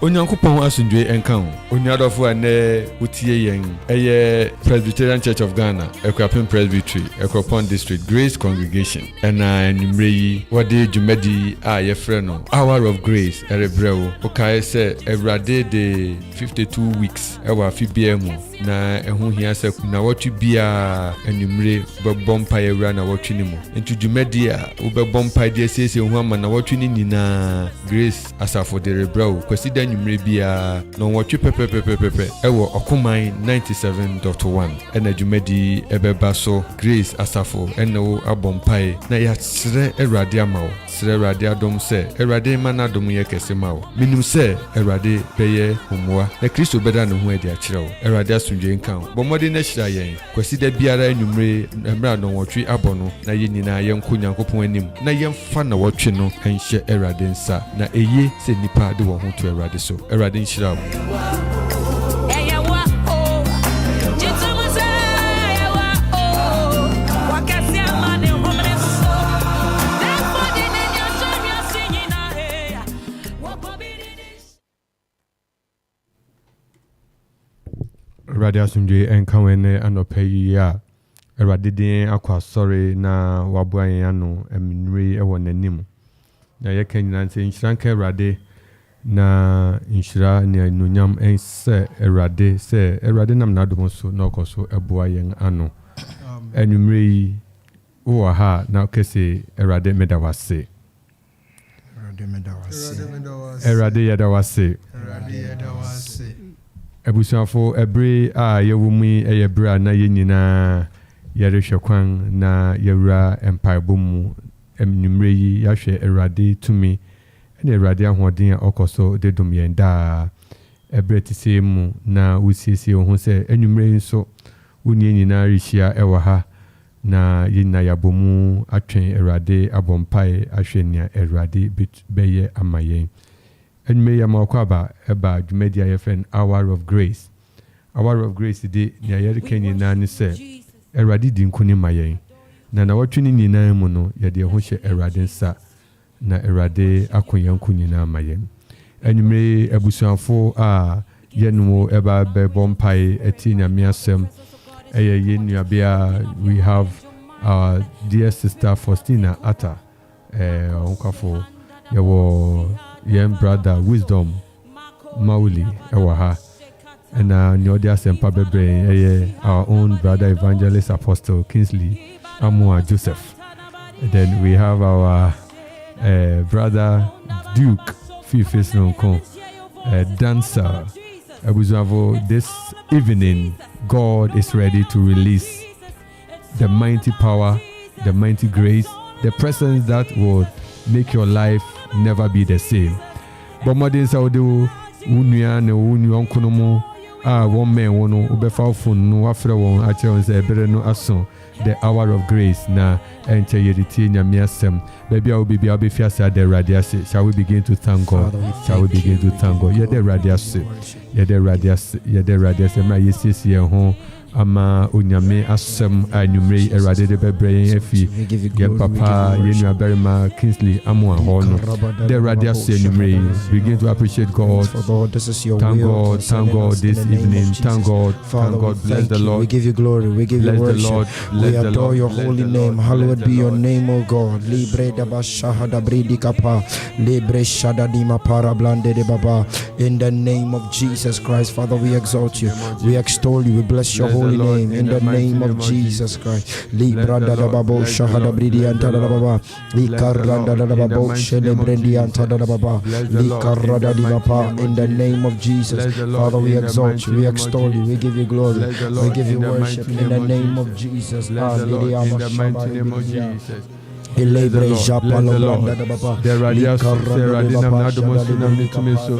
Onyankopon asundwe enkan onyadofo ane utie yen eye Presbyterian Church of Ghana Akropong Presbytery Akropong District Grace Congregation ena enumreyi wode dwumadi a yefre no Hour of Grace erebrewo okae se Ewrade de 52 weeks ewa fibia mu na ehu hia se na watu bia enumre bebompa ewra na watu ni mu ntu dwumadi a ubebompa de sese hu ama na watu ni nyina Grace asafo de rebrewo kwasida nwumre bia no watu pepepepepe ewo okoman 97.1 ena dwumadi ebeba so Grace asafo eno abompai na ya sire Ewrade amawo sire Ewrade adom se Ewrade mana adom ye kese mawo minum se Ewrade beye homoa na Kristo beda no ho adi a kirewo Ewrade asundwe nkan bomode na hyira yen kwasida biara enwumre emra no wotwe abono na ye nyina ye nko Nyankopon anim na ye mfa na wotwe no enhye Ewrade nsa na eye se nipa de wo ho to Ewrade so Ewrade nhyira Radio Sunday enkanwene anopeyi a Ewrade den akwa sorry na wabuan ya no eminre ewo nanim na yeka nyina nse nhyiranka Ewrade na nhira ne nonyam ense Ewrade nam na dom so na okoso eboa yen ano enumre yi wo ha na kese Ewrade medawase Ewrade yadawase Ebusuafo ebre a yewumi eyebra na yenyina yerehwekwan na yewra empaibomu emnumre yi yahwe Ewrade tumi ene Ewrade ahoden a okoso dedum yenda ebre tisemu na wusiesie ho se enumre nso wuni nyina rihia ewa ha na yina yabomu atwen Ewrade abompai ahwe nia Ewrade beye amayen enme ya makwaba eba dwumadi ayefen Hour of Grace de nya yerikeni na ni se Ewrade di nkuni mayen na watwini nyina mu no ye de ho hye Ewrade nsa na Ewrade akonya nkuni na mayen enme ebusuafo a yenwo eba be bompai eti nyame asem eye yenua bia we have our dear sister Faustina Atta onkafo yewo yen brother Wisdom Mauli ewaha and nyodi asempa bebre our own brother Evangelist Apostle Kingsley Joseph. And then we have our brother Duke Fifis Nonko dancer. This evening God is ready to release the mighty power, the mighty grace, the presence that will make your life never be the same. But modern Saudi unia ne unyon kunomu one man wono ubefa phone no afre won ache on say bere no aso the Hour of Grace na enche yeriti nyame asem baby a obi bia obefia say the radiase. Shall we begin to thank God? Shall we begin to thank God? Ye the radiase ma yesisi ho ama onyame asem anumre Ewrade de bebre efi ye papa yenua berima Kingsley Amwa ho no the radiase anumre begin to appreciate God. This is your thank will. God this evening. Thank God, bless the Lord. We give you glory, we give you worship, we adore your holy name. Hallowed be your name, O God. Libre da bashahada bridi kapa, libre shada di mapara blande de baba. In the name of Jesus Christ, Father, we exalt you, we extol you, we bless your holy name. In the name of Jesus Christ, libra da babo shahada bridi anta da baba, likaranda da babo shele bridi anta da baba, likarada di mapa. In the name of Jesus, Father, we exalt you, we extol you, we give you glory, we give you worship. In the name of Jesus, in the mighty name of Jesus. Elebre japalo blanda da baba. The radius Radinam Nadum Sunam Nitumiso.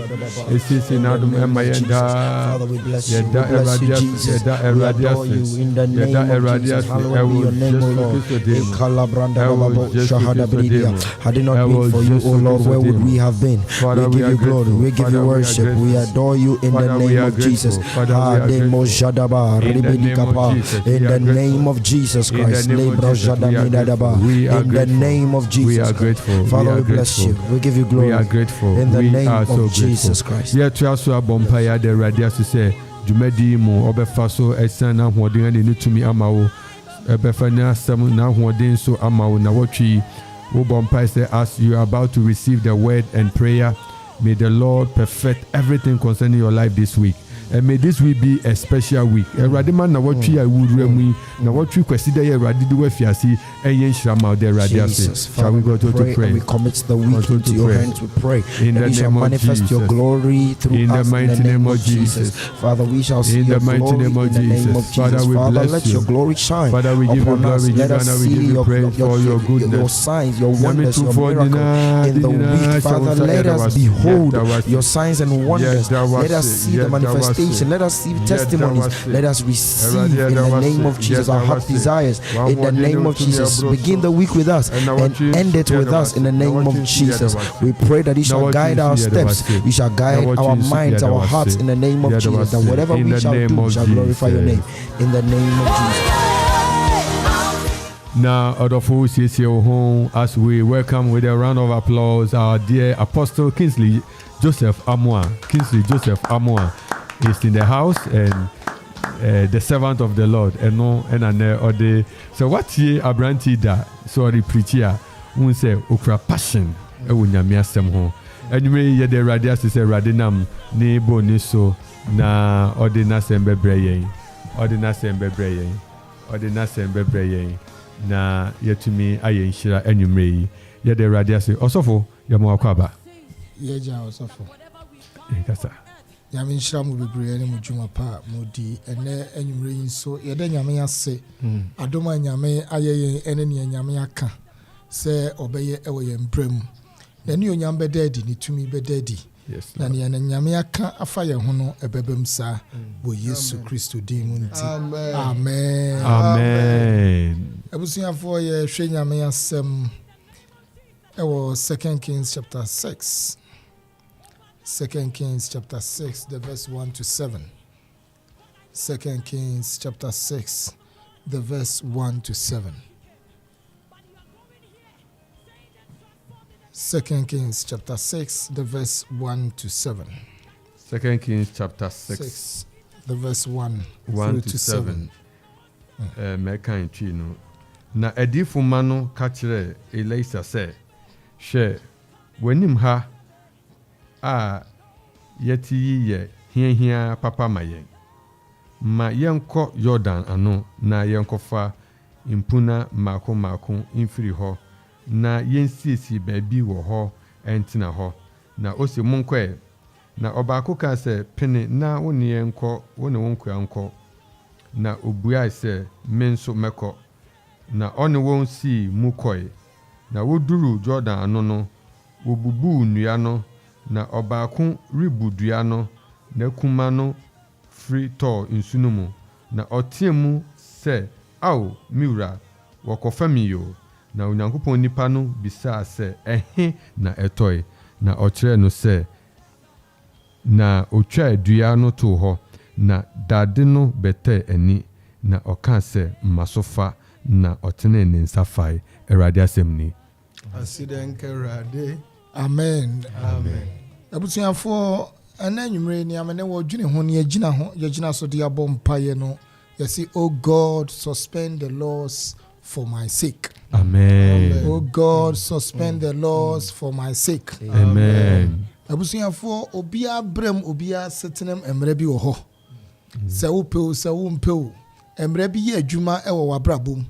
Esisi Nadum Emayenda. Father, we bless you. We bless you, Jesus. We adore you in the name of Jesus. Hallowed be your name, O Lord. Had it not been for you, O Lord, where would we have been? We give you glory. We give you worship. We adore you in the name of Jesus. In the name of Jesus Christ. In the the name of Jesus. We are grateful. Father, we bless you. We give you glory. We are grateful. In the name are so of Jesus Christ. Yeah, to us, Bompaya, the radius to say, Jumedi mo, Obefaso, Esan, and Holding, and you to me, Amao, Ebefania, some now holding so Amao, Nawachi, Bompaya say, as you are about to receive the word and prayer, may the Lord perfect everything concerning your life this week. And may this week be a special week. Radima na watchi I would remi na watchi kwesida ye radidu wefiasi enye shama de radiasi. Shall we go to pray? And we commit the week into your hands. We pray in the name of manifest your glory through in us the mighty name of Jesus. Father, we shall see in your the mighty glory name of in the name of Jesus. Jesus. Father, we Father, bless let you. your glory shine. Father, we give you upon us. glory, Let us we give see you praise for your goodness, your signs, your wonders, your miracle in the week. Father, let us behold your signs and wonders. Let us see the manifestation. Let us see testimonies. Let us receive in the name of Jesus our heart desires. In the name of Jesus, begin the week with us and end it with us in the name of Jesus. We pray that He shall guide our steps. He shall guide our minds, our hearts in the name of Jesus. That whatever we shall do shall glorify your name in the name of Jesus. Now, Odofo CCO home as we welcome with a round of applause our dear Apostle Kingsley Joseph Amoah. Kingsley Joseph Amoah is in the house and the servant of the Lord. And no, or the so what ye abranti da sorry preacher won't say okra passion unyamia sem ho. And you may ye the radius say radinam ni boni so na ordinance and bebrayen. Ordinance and bebrayen. Ordinance and bebrayen. Na yetumi ayen shira enumre ye the radius osofo yamo akwaba. Yeja osofo. Kasa. Nyame nhyira mu bebree ne mu dwuma pa mu di ene enwumre yin so yede nyame ase adoma nyame ayeye ene ne nyame aka se obeye ewo ye mbrem na ne onyam bedadi ne tumi bedadi na ne nyame aka afa ye ho no ebebem sa bo Yesu Kristo din mu nti amen amen abusuafo ye hwe nyame asem ewo 2 Kings chapter 6 2 Kings chapter 6, the verse 1 to 7. 2 Kings chapter 6, the verse 1 to 7. 2 Kings chapter 6, the verse 1 to 7. 2 Kings chapter 6, the verse 1 to 7. Mekan chino. Na edifu mano kachire Elisa se, she, wenim ha, yeti ye hia papa mayen ma yenko Jordan ano na yenkofa impuna mako infiri ho na yensisi baabi wo ho entina ho na osi munkwe na obako ka se pene na woni yenko woni wonko yanko na obua se menso meko na one won si mukoi na woduru Jordan ano no wobubu nnua no na obako ribudua no na kuma no free to insunumu na otiemu se aw miura wakofami yo na onyankopon nipa no bisa se ehe na etoi na okire no se na otwa adua no to ho na dade no bete ani na oka se masofa na otene ne nsafai erade asemni asidenke rade amen amen abusuafo ananwumre ni amene wo dwene ho ne yagina so de abom paye no yesi oh God suspend the laws for my sake amen oh God suspend the laws for my sake amen abusuafo obia brem obia setenem emre bi wo ho se wo peu se wo mpeu emre bi ye adwuma ewo wabrabom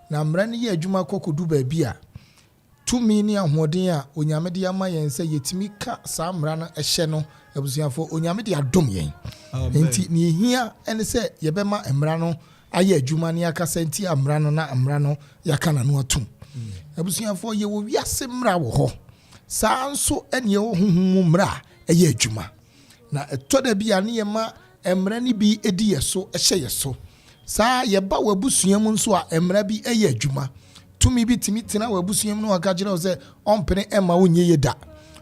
na mra ne ye adwuma kokodu ba bia tumi ni ahoden a onyame de ama yen se yetimi ka saa mra no ehye no abusuafo onyame de adom yen enti ni hia ene se yebema mra no aye adwuma ne akasa enti amra no na amra no yaka na no atum abusuafo ye wo wiase mra wo ho saa nso ene ye wo honhom mra aye adwuma na etoda bia ne yema mra ni bi edi yeso ehye yeso saa yeba wabusuam nso a mra bi aye adwuma tumi bi timi tena wabusuam no aka gire se ompene ema wonye yeda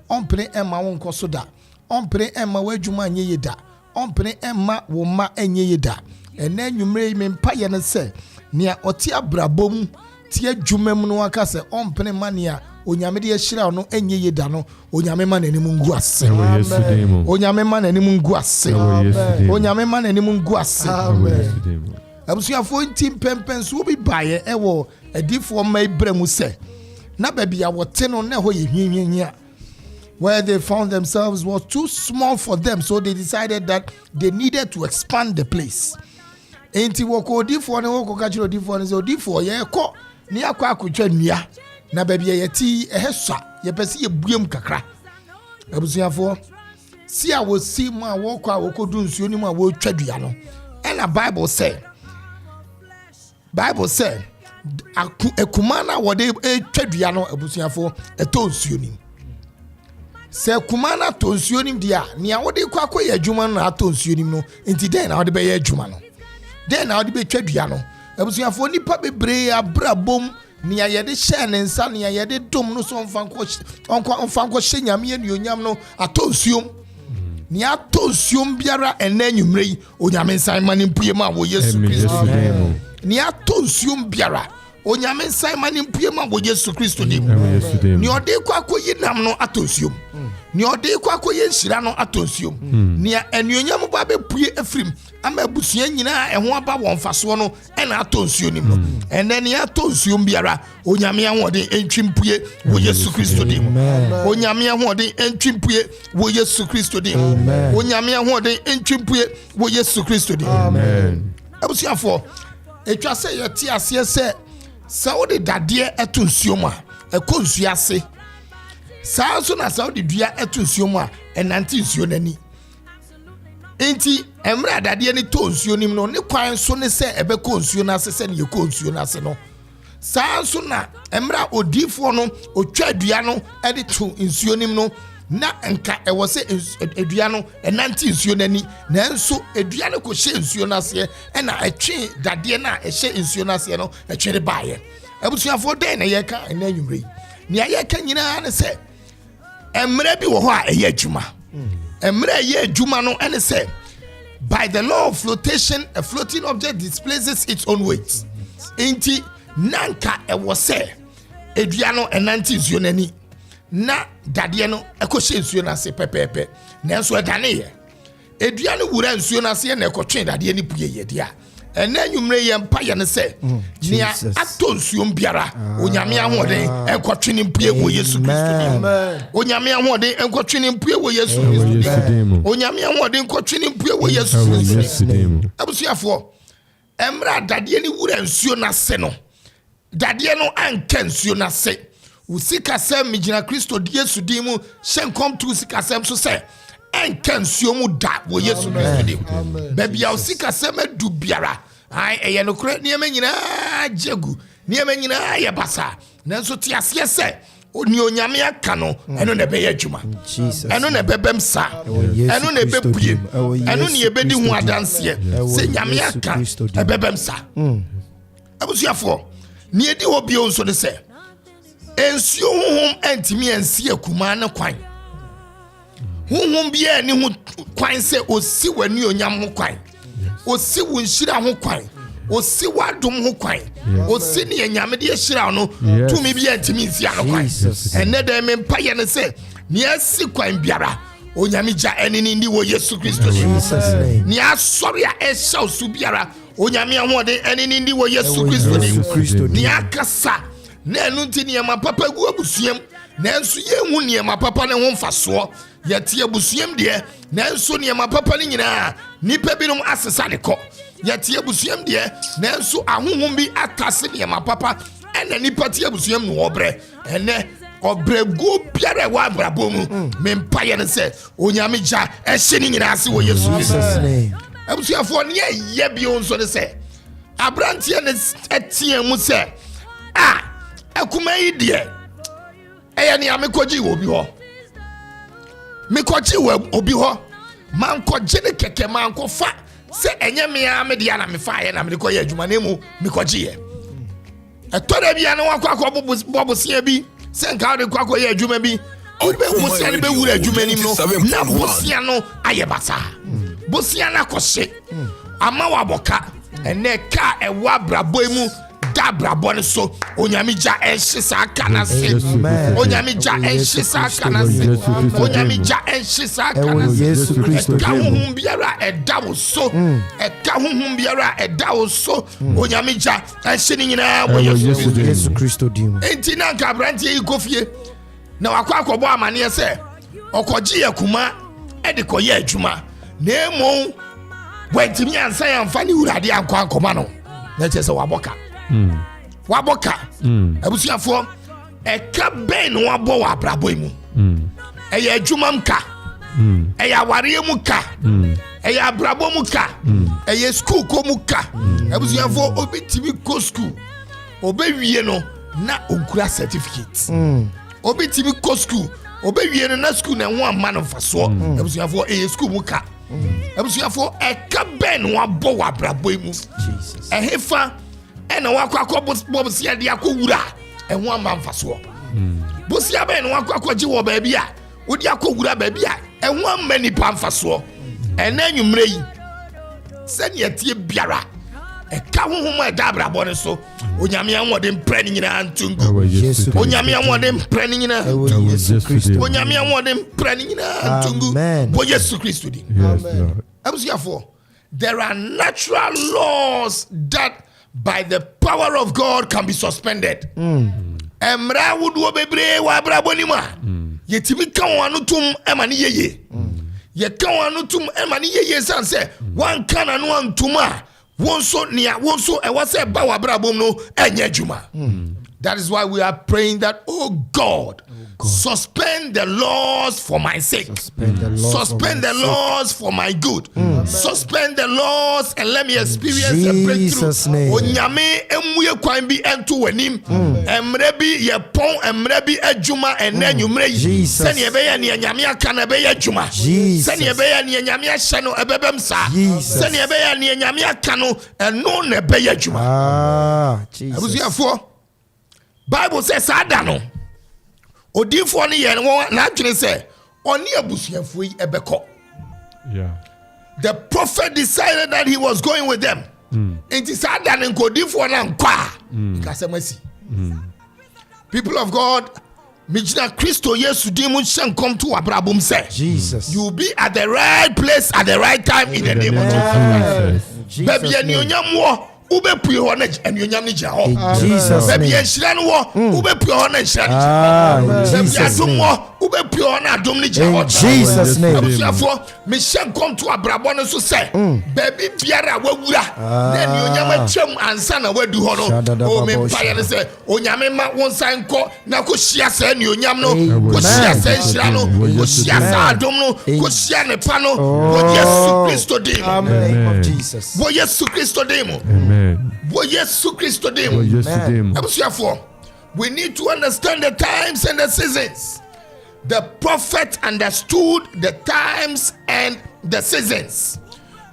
ompene ema wonko so da ompene ema wadwuma anye yeda ompene ema wo ma anye yeda ena nwumre me mpa ye ne se nea oti abrabom tie dwumam no aka se ompene mania onyame de yeshira no enye yeda no onyame ma nanim ngu ase onyame ma nanim ngu ase onyame ma nanim ngu ase abusuafo nti pempen so bi baye ewo adifo ma ibremu se na babia wote no na ho ye hwinhwinhia where they found themselves was too small for them, so they decided that they needed to expand the place. Enti woko odifo ne woko ka chiro odifo ne so odifo ye ko ne akwa akotwa nnua na babia yeti eheswa ye pese ye buem kakra abusuafo si a wo si mu a woko a woko du nsuo ni mu a wo twadua no and the Bible said ekumana wode twadua no abusuafo eto nsuo ni se kumana to nsuo nim dia nia wode kwa akoye adwuma no ato nsuo nim no enti den na wode be ye adwuma no den na wode be twadua no abusuafo nipa bebre abrabom nia yede hye ne nsa nia yede dom no so onfanko hye nyame anuonyam no ato nsuo nia ato nsuo biara enanyumrei onyame nsan mane mpue ma wo Yesu Kristo nia ato nsuo biara onyame nsan mane mpue ma wo Yesu Kristo nim ni ode kwa akoye nam no ato nsuo ni ode kwa akoye nhira no ato nsuo ni anuonyam ba be pue afrim ama abusua nyina eho aba won faso no ena ato nsuo nim no ene ni ato nsuo biara onyame ahode entwimpue wo Yesu Kristo dim onyame ahode entwimpue wo Yesu Kristo dim onyame ahode entwimpue wo Yesu Kristo dim amen abusuafo etwa se yeti ase se wo de dade eto nsuo ma ekɔ nsuo ase saa so na saa de dua eto nsuo mu a enante nsuo nani enti emra dade ni to nsuo nim no ne kwan so ne se ebekɔ nsuo na ase se ne yekɔ nsuo na ase no saa so na emra odifo no otwa dua no ede to nsuo nim no na nka ewo se edua no enante nsuo nani na nso edua no kɔ hye nsuo na ase na etwe dade na ehye nsuo na ase no etwe baaye abusuafo den na yeka na anwumre ni ayeka nyina ne se emre bi wo ho a eye adwuma emre eye adwuma no ene se by the law of flotation a floating object displaces its own weight enti nanka ewo se edua no enante nsuo nani na dade no ekɔhye nsuo na se pepepe na nso edane ye edua no wura nsuo na se na ekɔtwe dade ni puye ye dia ena nwumre ye mpa ye ne se nia ato nsuo biara onyame ahode ekɔtwe ni puye wo Yesu Kristo dim onyame ahode ekɔtwe ni puye wo Yesu Kristo dim onyame ahode ekɔtwe ni puye wo Yesu Kristo dim abusuafo emra dade ni wura nsuo na se no dade no anka nsuo na se usika sem mijina Kristo Yesu dimu shenkom tu usika sem so se enka nsuo mu da wo Yesu Kristo dimu bebia usika sem edu biara ai eye no kure niema nyina jegu niema nyina ye basa nanso ti ase se oni onyame aka no eno na be ye adwuma eno na bebem sa eno na bebue eno ne ebedi hu adanse se nyame aka bebem sa abusuafo ni edi obi onso de se ensuo honhom antimi ansi akuma ne kwan honhom bia ni ho kwan se osi wani onyam ho kwan osi wo nhira ho kwan osi wadom ho kwan osi ne nyame de hyira no tumi bia antimi nsi ano kwan enne da me mpa ye ne se ni asi kwan biara onyame gya enini ndi wo Yesu Kristo ni asori a esha su biara onyame ahode enini ndi wo Yesu Kristo ni akasa na enu nti niema papa gu abusuam na enso ye hu niema papa ne ho mfaso yete abusuam de na enso niema papa ne nyina nipa binom asesa ne ko yete abusuam de na enso ahohom bi atase niema papa ena nipa tie abusuam no obre ene obrego biara wa abrabom me mpaye ne se onyame gya ehye ne nyina ase wo Yesu abusuafo ne ye bi onso ne se abrantie ne etie mu se akuma yi de eya ni amekoji obi ho mekoji obi ho mankoji ne keke manko fa se enye me ame de na me fa ye na me ko ye adwuma na mu mekoji ye etore bia na wakwa bobosia bi se nka de kwakwa ye adwuma bi obe bosia ne be wura adwuma nim no na bosia no aye basa bosia na kɔhye ama waboka ene ka ewa brabo mu brabon so onyamija enhisa kanase onyamija enhisa kanase onyamija enhisa kanase Yesu Kristo ka honhom biara edawo so eka honhom biara edawo so onyamija enhini nyina bo Yesu Kristo dim enti na nka brantie yi kofie na wakwa akobo amane se okoji yakuma edikoye adwuma na emo wantimi ansa yamfa ni urade ankwa ankoma no na chese waboka waboka abusuafo eka ben no wabo wa brabo mu eye adwuma mka eye aware mu ka eye abrabo mu ka eye school ko mu ka abusuafo obitimi ko school obewie no na onkura certificate obitimi ko school obewie no na school na ho amano faso abusuafo eye school mu ka abusuafo eka ben wabo wa brabo mu ehefa ena wakwa bosia dia ko wura eho amamfaso bosia ben wakwa ji wo ba bia wodi akowura ba bia eho amani pamfaso ena nwumre yi sani atie biara eka honhom da brabo ne so onyame anwode mpre nyina antungu onyame anwode mpre nyina Yesu Kristo onyame anwode mpre nyina antungu bo Yesu Kristo di abusuafo there are natural laws that by the power of God can be suspended emra wudu obebre wa brabo ni ma yetimi kan wanu tum emani yeye ye kan wanu tum emani yeye sanse wan kan anu antuma wonso e wase ba wa brabo no enye juma. That is why we are praying that, oh God, suspend the laws for my sake. Suspend the laws for my good. Suspend the laws and let me experience a breakthrough. Onyame emuye kwan bi ento wanim. Emre bi ye pon emre bi adwuma enanyumre yi. Sene ebeya ne nyame aka na ebeya adwuma. Sene ebeya ne nyame ahye no ebebem sa. Sene ebeya ne nyame aka no eno na ebeya adwuma. Ah, Jesus. Abusuafo Bible says Adano odifo ne ye na adwene se oni abusuafo yi ebeko. The prophet decided that he was going with them. It is Adano nkodifo na nkwa kasemasi. People of God, Mijina Christo Yesu dimu come to abrabum say Jesus, you will be at the right place at the right time in the name of Jesus. Baby anyonyam ube pue ho na anyonyam ni ja ho. Jesus Baby enhira no wo ube pue ho na enhira ni ja. Baby adom wo ube pue ho na adom ni ja ho. Jesus name. Abusuafo me shen come to abrabo no so say baby biara wawura na anyonyam atwam ansa na wadu ho no. O me paye ne say onyame ma won san ko na ko hia sa anyonyam no ko hia sa enhira no ko hia sa adom no ko hia ne pa no bo Yesu Kristo dem. Amen. Jesus. Bo Yesu Kristo dem. Amen. We need to understand the times and the seasons. The prophet understood the times and the seasons.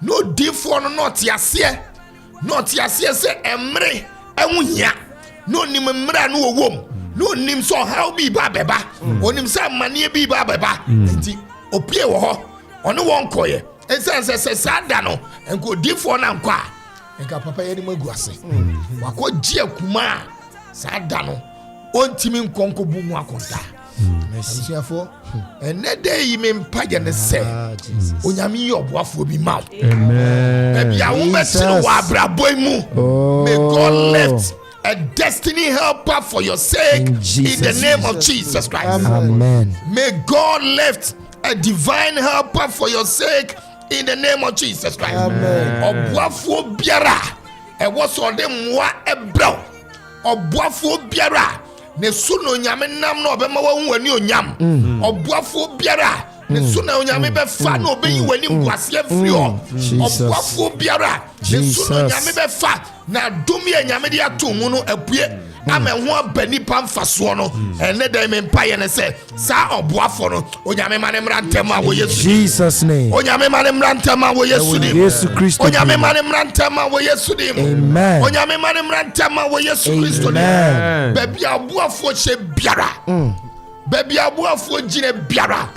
No different, not yasiye say emre ewunya. No nim emra no wom. No nim so how bi ba beba. Onim say manie bi ba beba. Enti opie wo ho. Ono won koye. Ense se sada no enko different na nkwa. Enka papa yedi maguase wako jia kuma sada no ontimi nkonko bu mu akonta mercy enede yi me mpaje ne se onyame yoboafo bi ma amen baby awu betino wa abrabo mu may God lift a destiny helper for your sake in the name of Jesus Christ. Amen. May God lift a divine helper for your sake in the name of Jesus Christ. Obuafo biara e woso de mwa ebra. Obuafo biara ne suno nyame nam na obema wa hu ani onyam. Obuafo biara ne suno onyame be fa na obeyi wani ngwase afri ho. Obuafo biara ne suno nyame be fa na dumi nyame de atomu no apue ama ho abani pamfaso no ene da me mpaye ne se sa oboafo no onyame mane mrantema wo Yesu Jesus name. Onyame mane mrantema wo Yesu dim. Yesu Kristo. Onyame mane mrantema wo Yesu dim. Amen. Onyame mane mrantema wo Yesu Kristo dim. Baby abuafo che biara. Baby abuafo jine biara.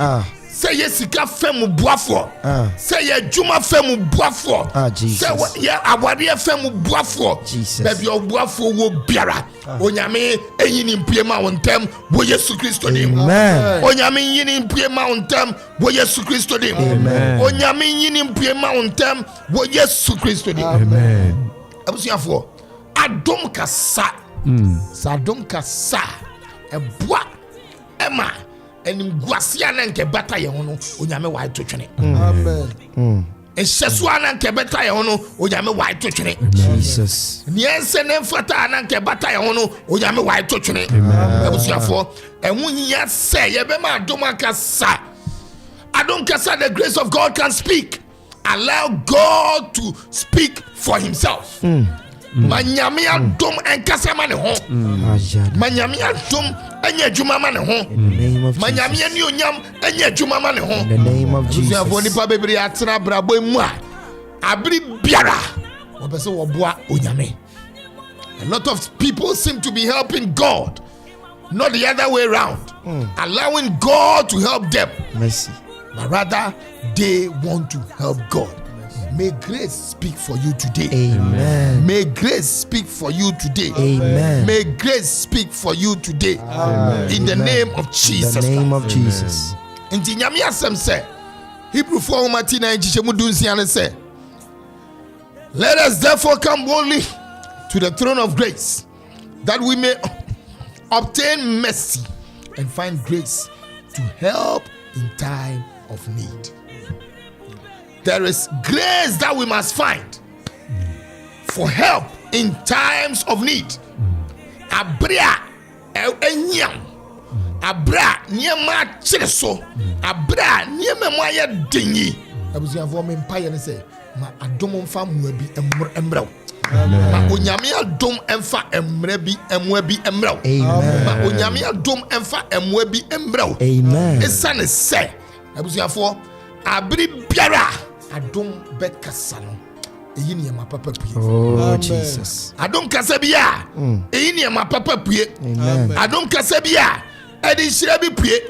Say ye sika femu buafo. Say ye juma femu buafo. Jesus. Say ye awari femu buafo. Jesus. Baby o buafo wo biara. Onyame enyini mpiema wontem wo Yesu Kristo dim. Amen. Onyame enyini mpiema wontem wo Yesu Kristo dim. Amen. Onyame enyini mpiema wontem wo Yesu Kristo dim. Amen. Abusuafo adom kasa. Sadom kasa. Ebua ema enim guasia na nke bata ye hono onyame wa to twene. Amen. Ehyesu ana nke bata ye hono onyame wa to twene. Jesus. Niense ne mfata ana nke bata ye hono onyame wa to twene. Abusuafo enwu nya se ye be ma adom akasa. Adom kasa, the grace of God can speak. Allow God to speak for himself. Manyame adom enkasa ma ne ho. Manyame adom enye adwuma ma ne ho. Manyame ani onyam enye adwuma ma ne ho. In the name of Jesus. Busuafo nipa bebre atena brabo mu a abri biara obese wo boa onyame. A lot of people seem to be helping God, not the other way around. Allowing God to help them. Mercy. But rather they want to help God. May grace speak for you today. Amen. May grace speak for you today. Amen. May grace speak for you today. Amen. In the name of Jesus. In the name of Jesus. Inti nyame asem se Hebrew 4:9 chichemu dunsiane se, let us therefore come boldly to the throne of grace, that we may obtain mercy and find grace to help in time of need. There is grace that we must find for help in times of need. Abria enyam, abra niema chireso, abra niema moye dinyi. Abusuafo me mpaye ne se ma adom mfa mwa bi emrew. Ma onyame adom emfa emre bi emwa bi emrew. Ma onyame adom emfa emwa bi emrew. Amen. Esane se abusuafo abri biara adom bekasa no eyi ne ma papa pue. Oh Jesus. Adom kasa bia eyi ne ma papa pue. Adom kasa bia edi hire bi pue.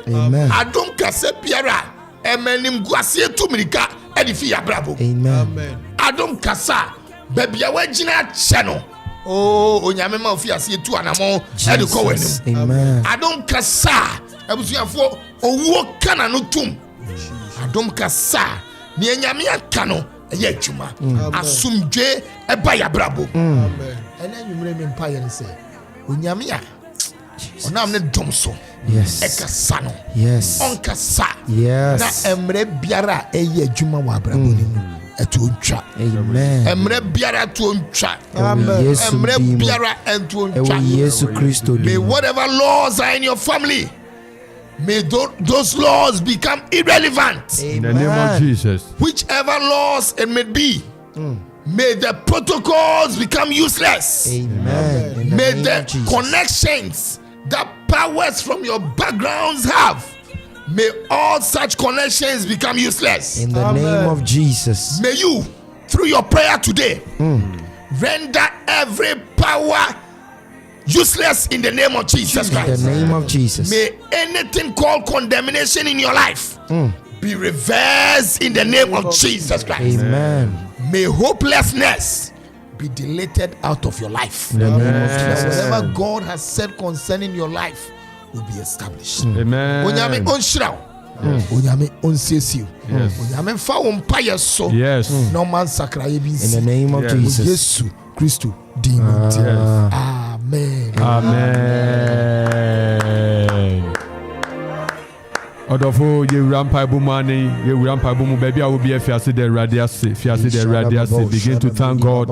Adom kasa biara emenim guase tumirika edi fi abrabo. Amen. Adom kasa babia wagina che no. Oh onyame ma ofi ase tu anamo edi ko wanim. Amen. Adom kasa abusuafo owuo kana no tum. Adom kasa ni enyame aka no eye adwuma asumdwe eba ya brabo. Amen. Ene nwumre me mpa ye se onyame a onam ne dom so. Yes. Ekasa no. Yes. Onkasa. Yes. Na emre biara eye adwuma wa brabo ni mu etu ontwa. Amen. Emre biara tu ontwa. Amen. Emre biara entu ontwa. Yesu Kristo. May whatever laws are in your family, may those laws become irrelevant. In the name of Jesus. Whichever laws it may be, may the protocols become useless. Amen. May the connections that powers from your backgrounds have, may all such connections become useless. In the name of Jesus. May you, through your prayer today, render every power useless in the name of Jesus Christ. In the name of Jesus. May anything called condemnation in your life be reversed in the name of Jesus Christ. Amen. May hopelessness be deleted out of your life. In the name of Jesus. Whatever God has said concerning your life will be established. Amen. Onyame onshiraw. Onyame onsesiu. Onyame fa wo mpaye so. Yes. No man sakraye bi. In the name of Jesus. Yesu Kristo diminti. Amen. Amen. Odofo ye rampa bumani ye rampa bumu baby I will be a fiase de radiasi begin to thank God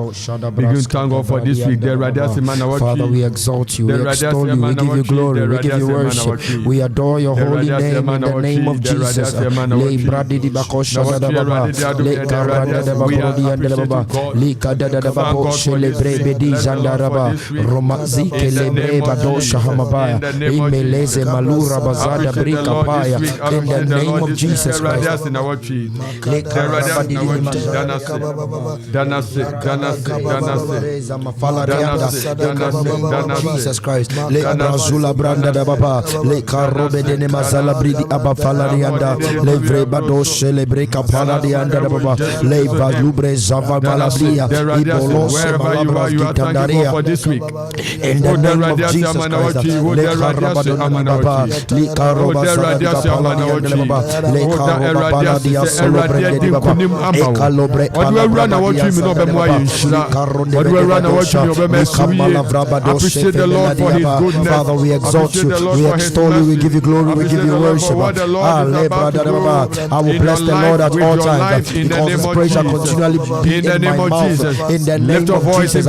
for this week the radiasi man. Father, we exalt you, we extol you, we give you glory, we give you worship, we adore your holy name in the name of Jesus. Le bradi di bakosha da baba le karada da babodi and da baba le kada da babo shele brebe di jandaraba romazi ke le breba dosha hamabaya imeleze malura bazada brika paya in the name of Jesus Christ. Jesus Christ. Le Brazula Branda da Baba, Le Carobe de Nemazala Bridi Abafala Dianda, Le Vrebado Celebre Capala Dianda da Baba, Le Balubre Zava Malabria, Ibolos Malabras for this week. In the name of Jesus Christ, Le Carabado Baba, Le Caroba Zapala Dianda Baba, Le Caroba Baladia Solobre de Baba, Ecalobre appreciate the Lord for His goodness. Father, we exalt you, we extol you, we give you glory, we give you worship. I will bless the Lord at all times because His praise shall continually be in my mouth. In the name of Jesus.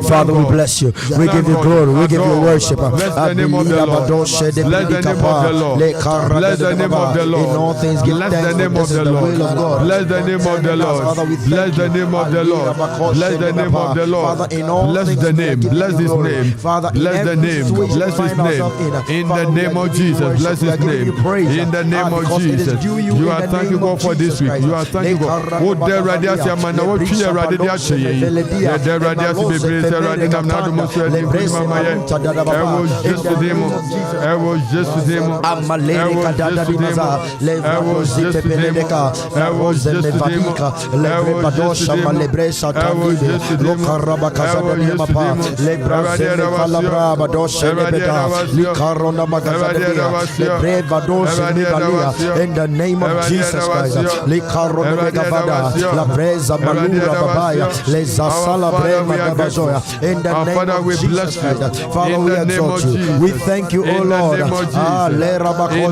Father, we bless you, we give you glory, we give you worship. Bless the name of the Lord. Bless the name of the Lord. In all things, give bless the thanks. name of This the is the Lord. will of God. Bless the name of the Lord. Father, we Bless the name of the Lord. Bless the name of the Lord. Father, in all Bless things, the name. Bless His name. Father, Bless the name. Bless His name. In the name of Jesus. Bless His name. In the name of Jesus. You are thanking God for this week. You are thanking God. Oh, there radiasi amana. What we are radiasi ye. There radiasi bebree. There radiasi amna. Musu edi mama ye. Ewo Jesu demo. Ewo Jesu demo. Ewo Jesu demo. Ewo Jesu demo. Ewo Jesu demo. Ewo Jesu demo. Ewo Jesu demo. In the name of Jesus Christ, in the name of Jesus Christ, Father, we exalt you. We thank you, O Lord. In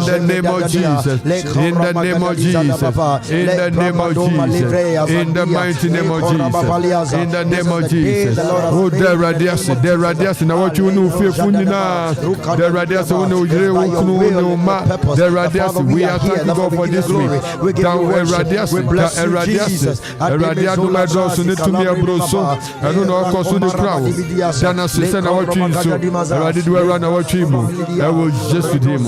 the name of Jesus. In the name of Jesus. In the name of Jesus. In the mighty name of Jesus. In the name of Jesus. Oh, there radiasi na what you know fearful nina. There radiasi no no ma. There radiasi. We are thanking God for this week. Down radiasi. Radiasi. Radiasi no my door so need to me abroso. I don't know how to the crowd. Dana sister na what you so. Radi do around na what you move. I will just to them.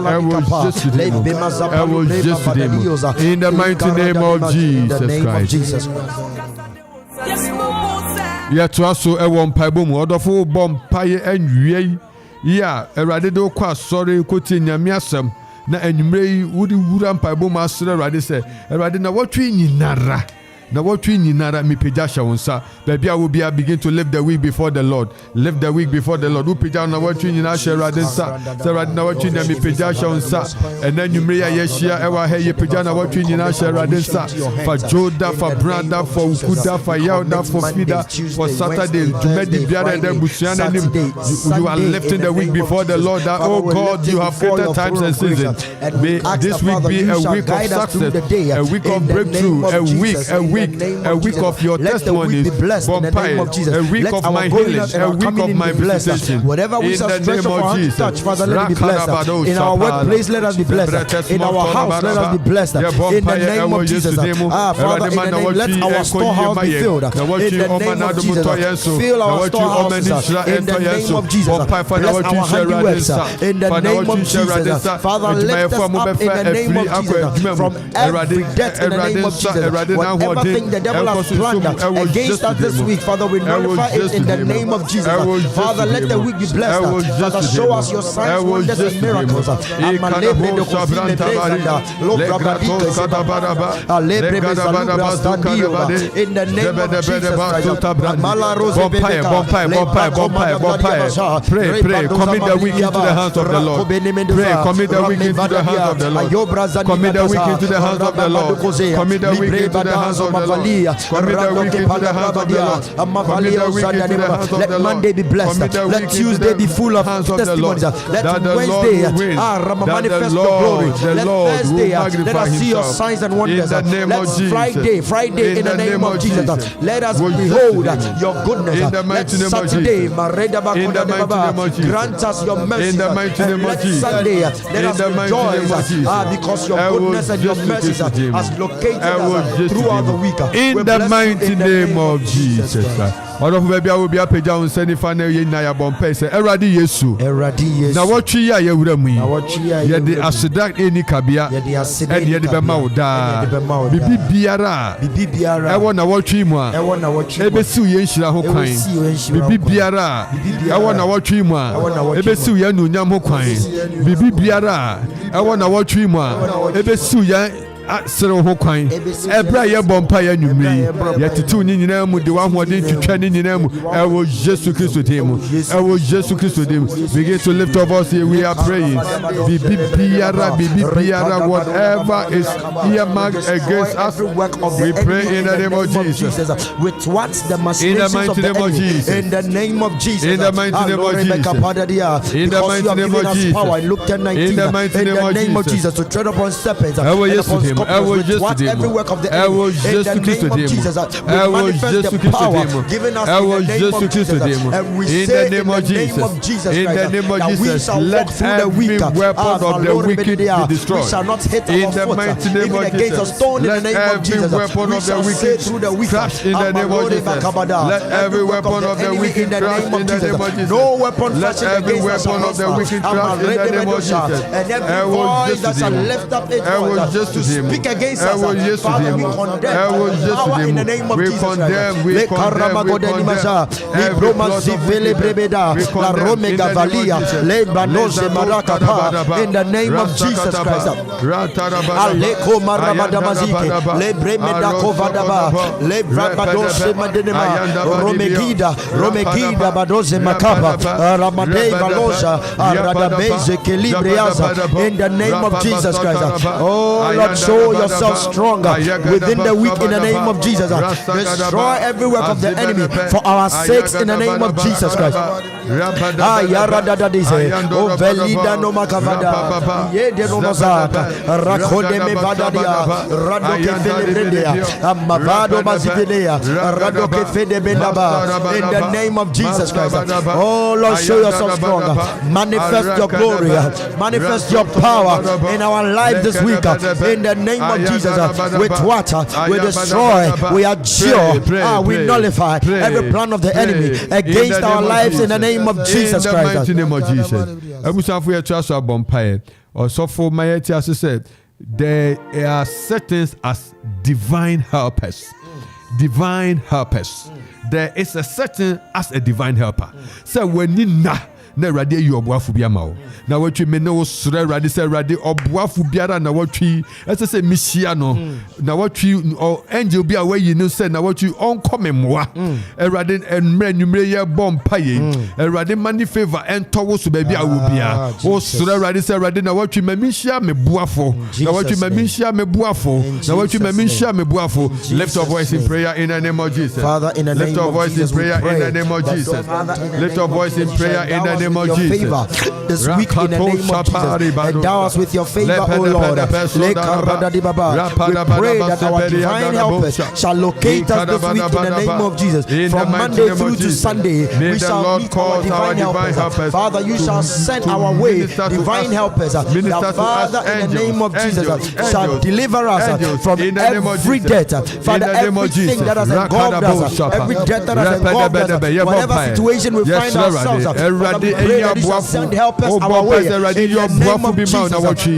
I will just to them. I will just to them. In the mighty name of Jesus Christ. Yet to us so a one pibum, or the full bomb pie and ye. Ya, a radido qua sorry, quoting Yamiasam. Na and may woody wooden pibum master radise. A radina what we nara. Now what we need nara mi pejasha unsa. Baby, I will be begin to live the week before the Lord. Live the week before the Lord. Who peja na what we need na share radinsa. Sarad na what we need mi pejasha unsa. And then you may yeshia ewa hey ye peja na what we need na share radinsa. For Joda, for Branda, for Ukuda, for Yauda, for Fida, for Saturday. To make the biara de busiana nim. You are lifting the week before the Lord. That oh God, you have created times and seasons. May this week be a week of success, a week of breakthrough, a week of your testimonies, a week of my healing, a week of my visitation. Whatever we shall stretch our hands to touch, Father, let it be blessed. In our workplace, let us be blessed. In our house, let us be blessed. In the name of Jesus. Father, in the name, let our storehouse be filled. In the name of Jesus. Fill our storehouses. In the name of Jesus. Bless our handiworks. In the name of Jesus. Father, lift us up in the name of Jesus. From every death in the name of Jesus. Whatever thing the devil has planned against us this week, Father, we nullify it in the name of Jesus. Father, let the week be blessed. Father, show us your signs, wonders, and miracles. In the name of Jesus Christ. Pray, commit the week into the hands of the Lord. Pray, commit the week into the hands of the Lord. Commit the week into the hands of the Lord. Commit the week into the hands of the Lord. Commit the week into the hands of the Lord. Let Monday be blessed. Let Tuesday be full of testimonies. Let Wednesday manifest your glory. Let Thursday let us see your signs and wonders. Let Friday in the name of Jesus. Let us behold your goodness. Let Saturday grant us your mercy. Let Sunday let us rejoice because your goodness and your mercy has located us throughout the week. In the mighty name of Jesus. Ɔdɔfo baabi a obi apagya wo nsa nifa na yɛ nyinaa yɛabɔ mpae sɛ Awurade Yesu na wɔtwe yi a yɛwura mu yi yɛde aseda ɛni kabea ɛne yɛde bɛma wo daa bibi biara ɛwɔ na wɔtwe yi mu a ɛbɛsiw yɛn nhyira ho kwan bibi biara ɛwɔ na wɔtwe yi mu a ɛbɛsiw yɛn anuonyam ho kwan bibi biara ɛwɔ na wɔtwe yi mu a ɛbɛsiw yɛn serew ho kwan ɛbra yɛbɔ mpa yɛ anwummere yɛtetew ne nyinaa mu de w'ahoɔden twitwa ne nyinaa mu ɛwɔ Yesu Kristo din mu ɛwɔ Yesu Kristo din mu. Begin to lift up us here. We are praying bibi biara whatever is earmarked against us, we pray in the name of Jesus. With what the in the mighty name of Jesus. In the name of Jesus. In the mighty name of Jesus. In the mighty name of Jesus. In the mighty name of Jesus to tread upon serpents and upon every work of the enemy. In the name of Jesus, we manifest the power given us in the name of Jesus, and we say in the name of Jesus in the name of Jesus, let every weapon of the wicked be destroyed. We shall not hit in our the foot, mighty name even of against a Jesus. stone in the Let name of every Jesus. weapon of the wicked crash in the name of Jesus. Let every weapon of the wicked crash in the name of Jesus. No weapon let every weapon of the wicked crash in the name of Jesus. And every voice that shall lift up its voice to speak against us, Father, we condemn power in the name of Jesus. We condemn every plot of the wicked in the name of Jesus Christ. Aleko marabadamazike lebremeda kovadaba lebrabadose madenema romegida badoze makaba ramadei balosa aradabeze kelibriaza in the name of Jesus Christ. Oh Lord, show yourself stronger within the week in the name of Jesus. Destroy every work of the enemy for our sakes in the name of Jesus Christ. In the name of Jesus Christ. Oh Lord, show yourself stronger. Manifest your glory. Manifest your power in our life this week. In the name of Jesus. With what? We destroy, we adjure, we nullify every plan of the enemy against our lives in the name of Jesus Christ. In the mighty name of Jesus. Also, said there are certain as divine helpers. Divine helpers. There is a certain as a divine helper. So when you na Awurade yi oboafo bi ama wo na watwi me ne wo soro Awurade sɛ Awurade oboafo biara na watwi ɛsɛ sɛ mihia no na watwi angel bi a wayi no sɛ na watwi onko me moa Awurade enmre nwumre ye bɔ mpa ye Awurade mani favor ento wo so ba bi a wo bia wo soro Awurade sɛ Awurade na watwi ma mihia me boafo na watwi ma mihia me boafo na watwi ma mihia me boafo. Lift your voice in prayer in the name of Jesus. Father, in the name of Jesus, lift your voice in prayer in the name of Jesus. Lift your voice in prayer in the name of Jesus. Favor this week in the name of Jesus. Endow us with your favor, O Lord. We pray that our divine helpers shall locate us this week in the name of Jesus. From Monday through to Sunday, we shall meet our divine helpers. Father, you shall send our way divine helpers. That Father, in the name of Jesus, shall deliver us from every debt. Father, everything that has engulfed us, every debt that has engulfed us, whatever situation we find ourselves in, pray that you shall send helpers our way in the name of Jesus.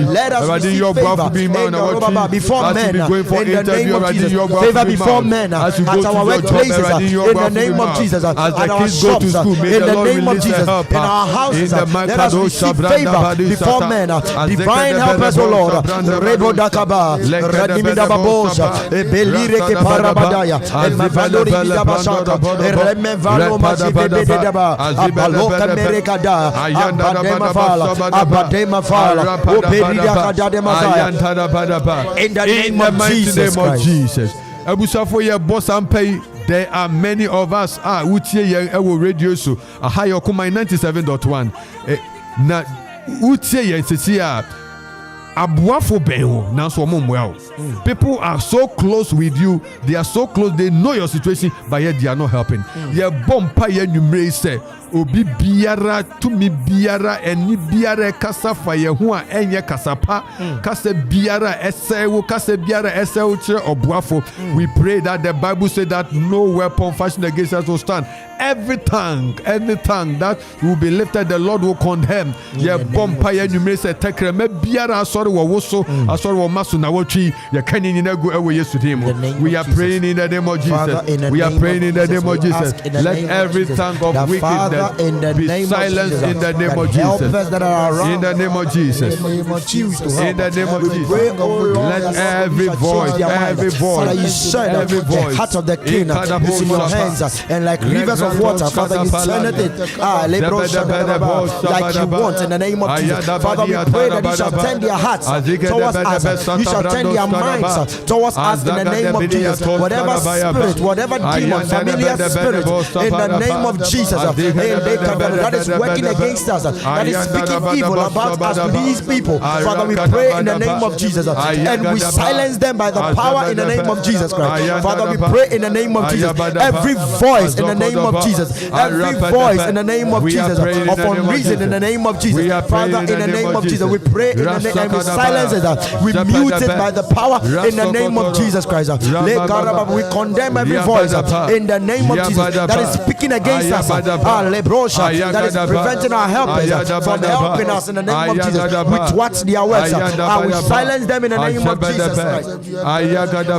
Let us receive favor before men in the name of Jesus. Favor before men at our workplaces in the name of Jesus. At our shops in the name of Jesus. In our houses, let us receive favor before men. Divine helpers, O Lord. Rebo Dakaba, Radimida Babosa, Belire Keparabadaya, Mavandori Bidabasaka, Remevano Mazibedeba, Abaloka Merekada, Abadema Fala, in the name of Jesus. Abusafo ye boss and pay. There are many of us utie ye ewo radio so aha your 97.1 na utie ye sisi abuafo benho now so well. People are so close with you, they are so close, they know your situation, but yet they are not helping. Ye bompa ye numre say obi biara tumi biara eni biara kasa fa ye ho a enye kasapa kasa biara esewo kasa biara esewo kire obuafo. We pray that the Bible said that no weapon fashioned against us will stand. Every tongue, any tongue that will be lifted, the Lord will condemn. Ye bompa ye numre say tekre me biara sorry wo woso asori wo maso na wotwi ye kani ni na go ewe Yesu dem. We are praying in the name of Jesus. We are praying in the name of Jesus. Let every tongue of wickedness be silenced in the name of Jesus. In the name of Jesus. In the name of Jesus. Let every voice, every voice, the heart of the king is in your hands, and like rivers of water, Father, you turn it like you want in the name of Jesus. Father, we pray that you shall turn their hearts towards us, you shall turn their minds towards us in the name of Jesus. Whatever spirit, whatever demon, familiar spirit, in the name of Jesus, that is working against us, that is speaking evil about us to these people, Father, we pray in the name of Jesus, and we silence them by the power in the name of Jesus Christ. Father, we pray in the name of Jesus, every voice in the name of Jesus, every voice in the name of Jesus, of unreason in the name of Jesus, Father, in the name of Jesus, we pray in the name, and we silence it, we mute it by the power in the name of Jesus Christ. We condemn every voice in the name of Jesus that is speaking against us, that is preventing our helpers from helping us in the name of Jesus. We thwart their works and we silence them in the name of Jesus Christ.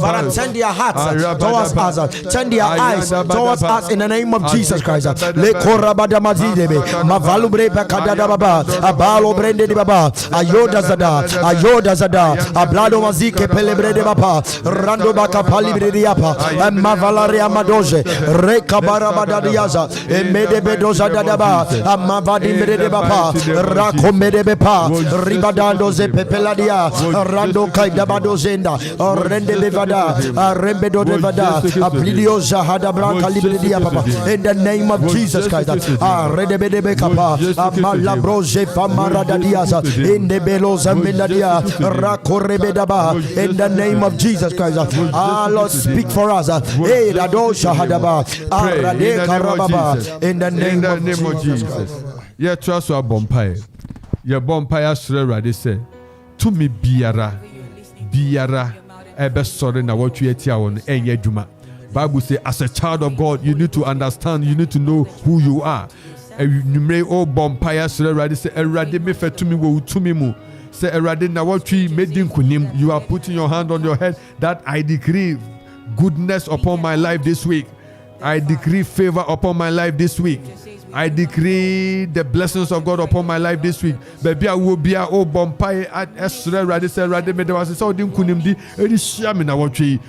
Father, turn their hearts towards us, turn their eyes towards us in the name of Jesus Christ. Ayoda Zada, Ablado Mazike Pelebre de Baba, Rando Baka Palibriapa, and Mavalaria Madoje, Rekabarabadiaza, Medebedoza Dadaba, Mavadim de Baba, Racomedebepa, Ribadando Zepeladia, Rando Kaidabado Zenda, Rende Levada, Rembedo Levada, Aplidio Zahada Branca Libridia Papa, in the name of Jesus Christ, Redebedebekapa, Malabroje Famarada Diaza, in the Belos and Menadia, Rakorebedaba, in the name of Jesus Christ. Lord, speak for us. Hey, Radosha Hadaba, in the name of Jesus. Yeah, trust our bompire. Your bompire sure they say to me biara ebe sorry na what you eat on enye juma. Bible say as a child of God you need to understand, you need to know who you are. You may all bompire sure they say erade me fe to me wo to me mu. Say erade na what you made kunim. You are putting your hand on your head that I decree goodness upon my life this week. I decree favor upon my life this week. I decree the blessings of God upon my life this week. Baby, I will be a bompai at Esra Radisa Radime. There was a Saudi Kunimdi, Eddie Shaman. I want you.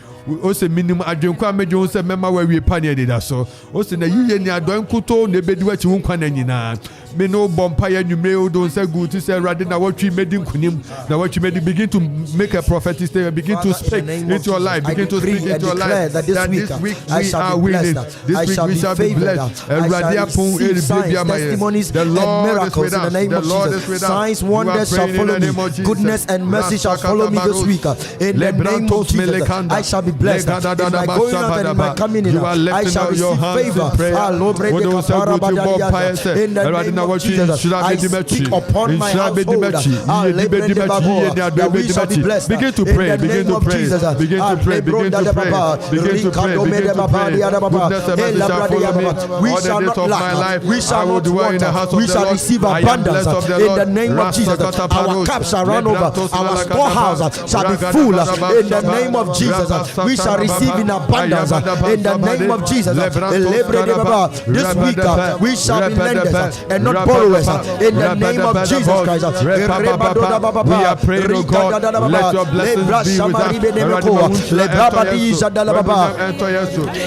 Also, minimum. I don't come. Jones and member where we pioneered us. So, also, the union, I don't kuto, the bed what you won't canina. Me no bompire, you may don't say good to say rather than what you made in Kunim. Now, what you made begin to make a prophetic statement, begin to speak into your life, begin to speak into your life. That this week we are winning. This week we shall be blessed. And Radiapon, testimonies, and miracles in the name of Jesus. Signs, wonders shall follow me. Goodness and mercy shall follow me this week. In the name of Jesus, I shall be blessed. In my going out and in my coming in, I shall receive favor. In the name of Jesus, I speak upon my household that we shall be blessed. Begin to pray, begin to pray, begin to pray, begin to pray, begin to pray. We shall not lack, we shall not want, we shall receive abundance in the name of Jesus. Our cups shall run over, our storehouse shall be full in the name of Jesus. We shall receive in abundance in the name of Jesus. This week we shall be lenders and not borrowers in the name of Jesus Christ. We are praying, oh God, let your blessings be with us.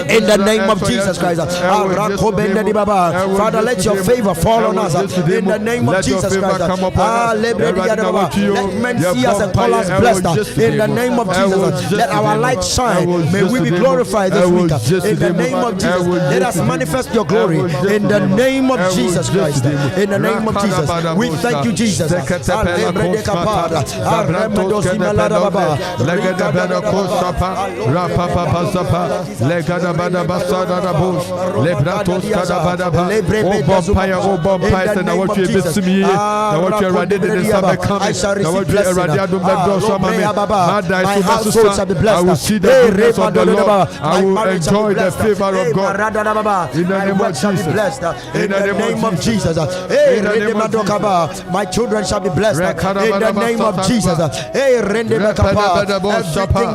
In the name of Jesus Christ. Father, let your favor fall on us in the name of Jesus Christ. Let men see us and call us blessed in the name of Jesus. Let our light shine. May we be glorified this week in the name of Jesus. Let us manifest your glory in the name of Jesus Christ. In the name of Jesus, we thank you, Jesus. My household shall be blessed. I will see the goodness of the Lord. I will enjoy the favor of God. In the name of Jesus. In the name of Jesus. My children shall be blessed. In the name of Jesus. Everything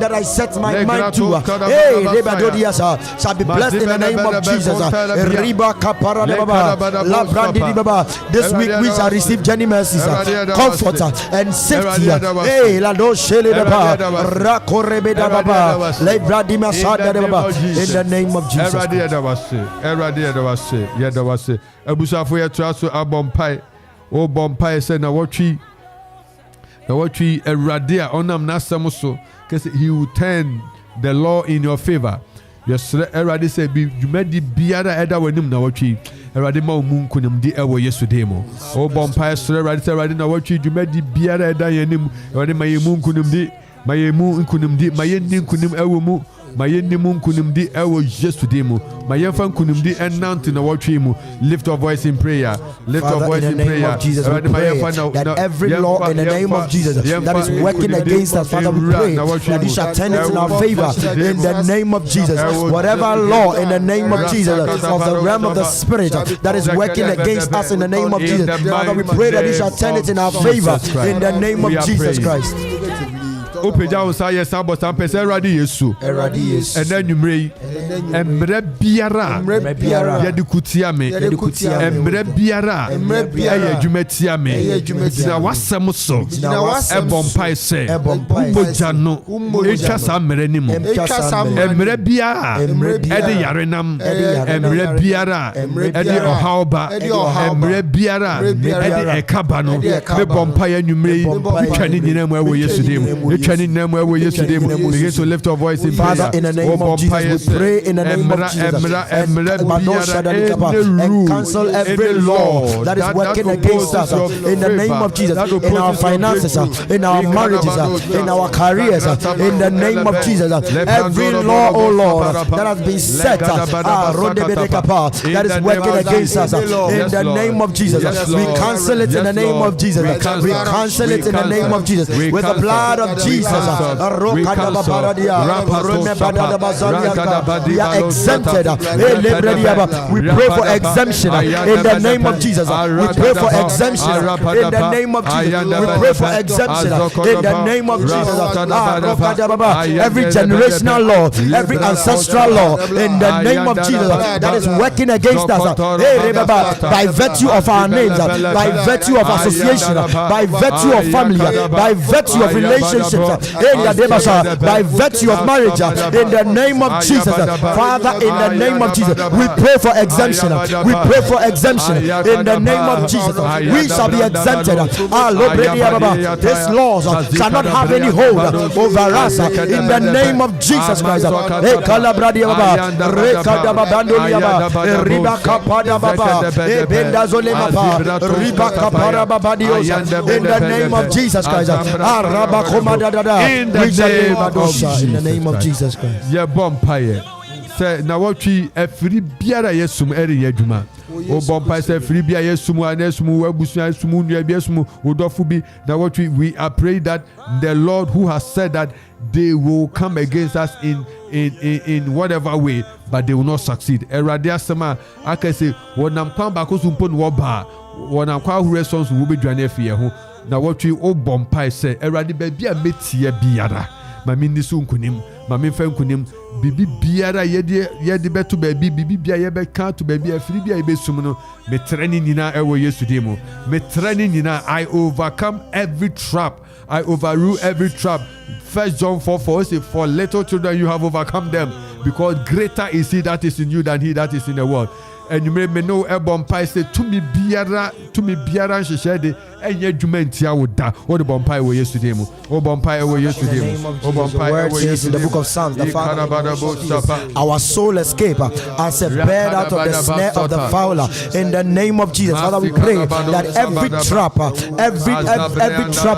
that I set my mind to shall be blessed in the name of Jesus. This week we shall receive journey mercies, comfort and safety. In the name of Jesus. Abusafo ya traso abompai o bompai say na watchi erade a onam nasem so cause he will turn the law in your favor. Yes, erade say bi dwumadi biara eda wanim na watchi erade ma omu nkunim di ewo yesterday mo o bompai so erade say erade na watchi dwumadi biara eda yanim erade ma yemu nkunim di mayemu nkunim di mayenni nkunim ewo mu mayenni mu nkunim di ewo yesterday mo mayenfa nkunim di enant na watchi mu. Lift your voice in prayer. Lift your voice in prayer. Jesus, we pray that every law in the name of Jesus that is working against us, Father, we pray that you shall turn it in our favor in the name of Jesus. Whatever law in the name of Jesus of the realm of the spirit that is working against us in the name of Jesus, Father, we pray that you shall turn it in our favor in the name of Jesus Christ. Open down say sabo sampese erade yesu ena nwumre emre biara yedi kutia me emre biara eye adwumatia me na wasem so ebompai se umboja no etwa samre ni mo emre biara ede yarenam emre biara ede ohawba emre biara ede ekaba no me bompai anwumre twani nyina mu ewo yesu dem. Begin to lift your voice in prayer. Father, in the name of Jesus, we pray in the name of Jesus and cancel every law that is working against us in the name of Jesus, in our finances, in our marriages, in our careers, in the name of Jesus. Every law, oh Lord, that has been set that is working against us in the name of Jesus, we cancel it in the name of Jesus. We cancel it in the name of Jesus with the blood of Jesus. We are exempted. We pray for exemption in the name of Jesus. We pray for exemption in the name of Jesus. We pray for exemption in the name of Jesus. Every generational law, every ancestral law in the name of Jesus that is working against us by virtue of our names, by virtue of association, by virtue of family, by virtue of relationships, by virtue of marriage, in the name of Jesus. Father, in the name of Jesus, we pray for exemption. We pray for exemption in the name of Jesus. We shall be exempted. These laws shall not have any hold over us in the name of Jesus Christ. In the name of Jesus Christ. In the name of Jesus Christ. Yeah, bompire. Say na watchi efiri biara yesum eri yadwuma. O bompire say efiri biara yesum anesumu wabusu asumu nua biasumu odofu bi na watchi. We are praying that the Lord who has said that they will come against us in whatever way, but they will not succeed. Erade asema akase wonam kwan ba ko sumpo no ba wonam kwa hure sons wo be dwane afie ho. Na watchi o bompai say erade ba bia metie biara mami nisu nkunim mami fa nkunim bibi biara yedi beto ba bibi bia ye be ka to ba bia afiri bia ye besum no metrani nyina ewo yesu demo metrani nyina. I overcome every trap, I overrule every trap. 1 John 4:4 says, for little children you have overcome them, because greater is he that is in you than he that is in the world. and you may know a bompai say to me biara she said and yet you meant ya would da what the bompai were yesterday or bompai were yesterday or bompai were in the book of Psalms the Father, our soul escape as a bird out of the snare of the fowler in the name of Jesus. Father, we pray that every trap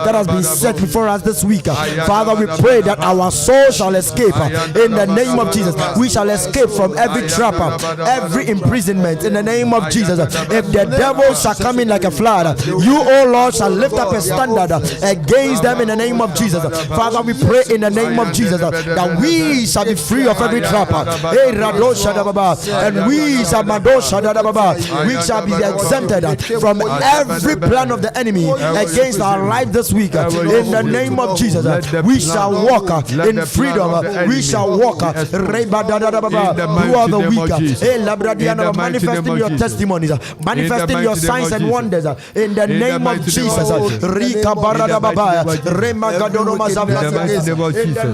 that has been set before us this week, Father, we pray that our soul shall escape in the name of Jesus. We shall escape from every trap, every imprisonment in the name of Jesus. If the devil shall come in like a flood, you, O Lord, shall lift up a standard against them in the name of Jesus. Father, we pray in the name of Jesus that we shall be free of every trap, and we shall be exempted from every plan of the enemy against our life this week. In the name of Jesus, we shall walk in freedom. We shall walk throughout the week, manifesting your testimonies, manifesting your signs and wonders. In the name of Jesus,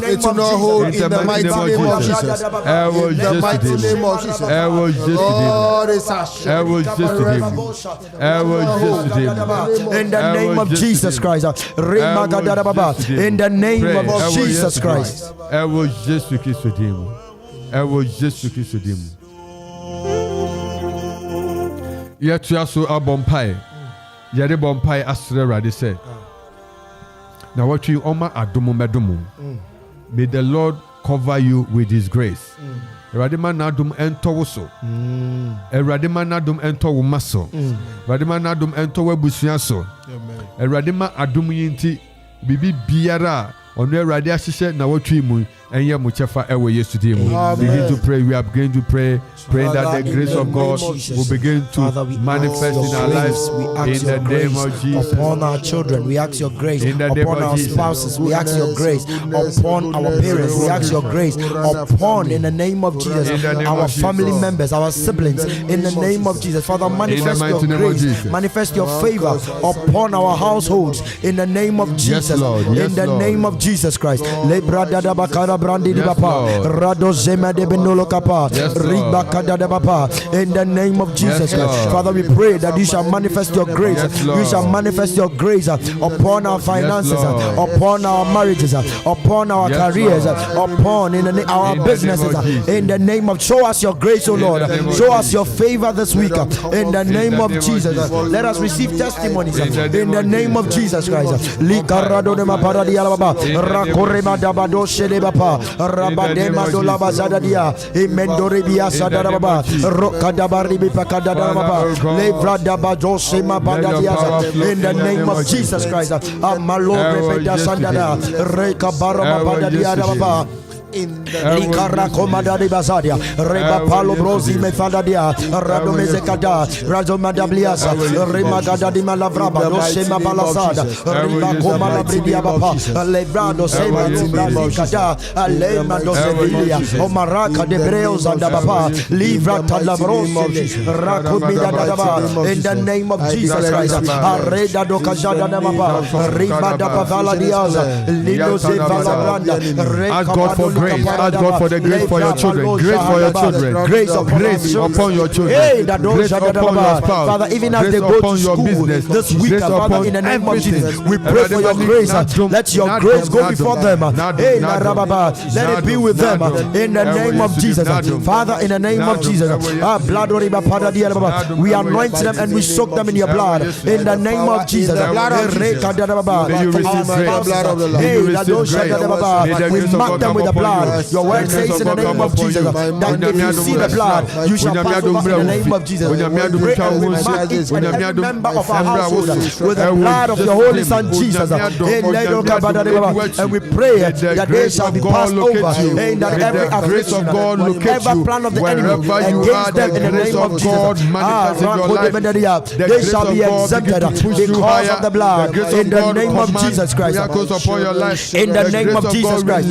it's not hold in the mighty name of Jesus. The mighty name of Jesus. Lord is in the name of Jesus Christ. In the name of Jesus Christ. Yet you are so a bompai. Yere bompai asre radi say. Now what you oma adumu medumu. May the Lord cover you with His grace. Radima nadum entowoso. Radima nadum entowomaso. Radima nadum entowebusiaso. Radima adum yinti bibi biara ono radia hihye na watwi mu enye mu chefa ewe yesterday mu. Begin to pray. We are going to pray, praying that the grace of God will begin to manifest in our lives in the name of Jesus. Upon our children, we ask your grace. Upon our spouses, we ask your grace. Upon our parents, we ask your grace. Upon, in the name of Jesus, our family members, our siblings, in the name of Jesus. Father, manifest your grace, manifest your favor upon our households in the name of Jesus. In the name of Jesus Christ. Brandi di Bapa, Rado Zema de Benolo Kapa, Ribakada de Bapa, in the name of Jesus Christ. Father, we pray that you shall manifest your grace. You shall manifest your grace upon our finances, upon our marriages, upon our careers, upon our businesses. In the name of, show us your grace, O Lord. Show us your favor this week. In the name of Jesus, let us receive testimonies. In the name of Jesus Christ. Likarado de Maparadi Alaba, Rakorema Dabado Shedebapa. Rabadema dola bazada dia imendore bia sadara baba rokadabari bipakada baba levrada bajoshi mabada dia in the name of Jesus Christ. Amalo repeda sandara rekabara mabada dia baba in the Likara Komada Basadia, Reba Palo Brosi Mefadadia, Radomezekada, Razomadabliasa, Remagada di Malavraba, Shema Balasada, Reba Komala Bridia Bapa, Lebrado Sema Kada, Alemando Sevilla, Omaraka de Breos and Baba, Livra Talabros, Rakumida Daba, in the name of Jesus Christ, Areda Dokajada Namapa, Riba Dapavala Diaza, Lino Zevala ask God for grace. Ask God for the grace for your children. Grace for your children. Grace upon your children. Grace upon your spouse. Father, even as they go to school this week, Father, in the name of Jesus, we pray for your grace. Let your grace go before them. Let it be with them in the name of Jesus. Father, in the name of Jesus, we anoint them and we soak them in your blood. In the name of Jesus, May you receive grace. we mark them with the blood. Your word says in the name of Jesus that if you see the blood, you shall pass over in the name of Jesus. We pray and we mark each and every member of our household with the blood of your Holy Son Jesus. And we pray that they shall be passed over in that every affliction, every plan of the enemy against them in the name of Jesus. They shall be exempted because of the blood in the name of Jesus Christ. In the name of Jesus Christ.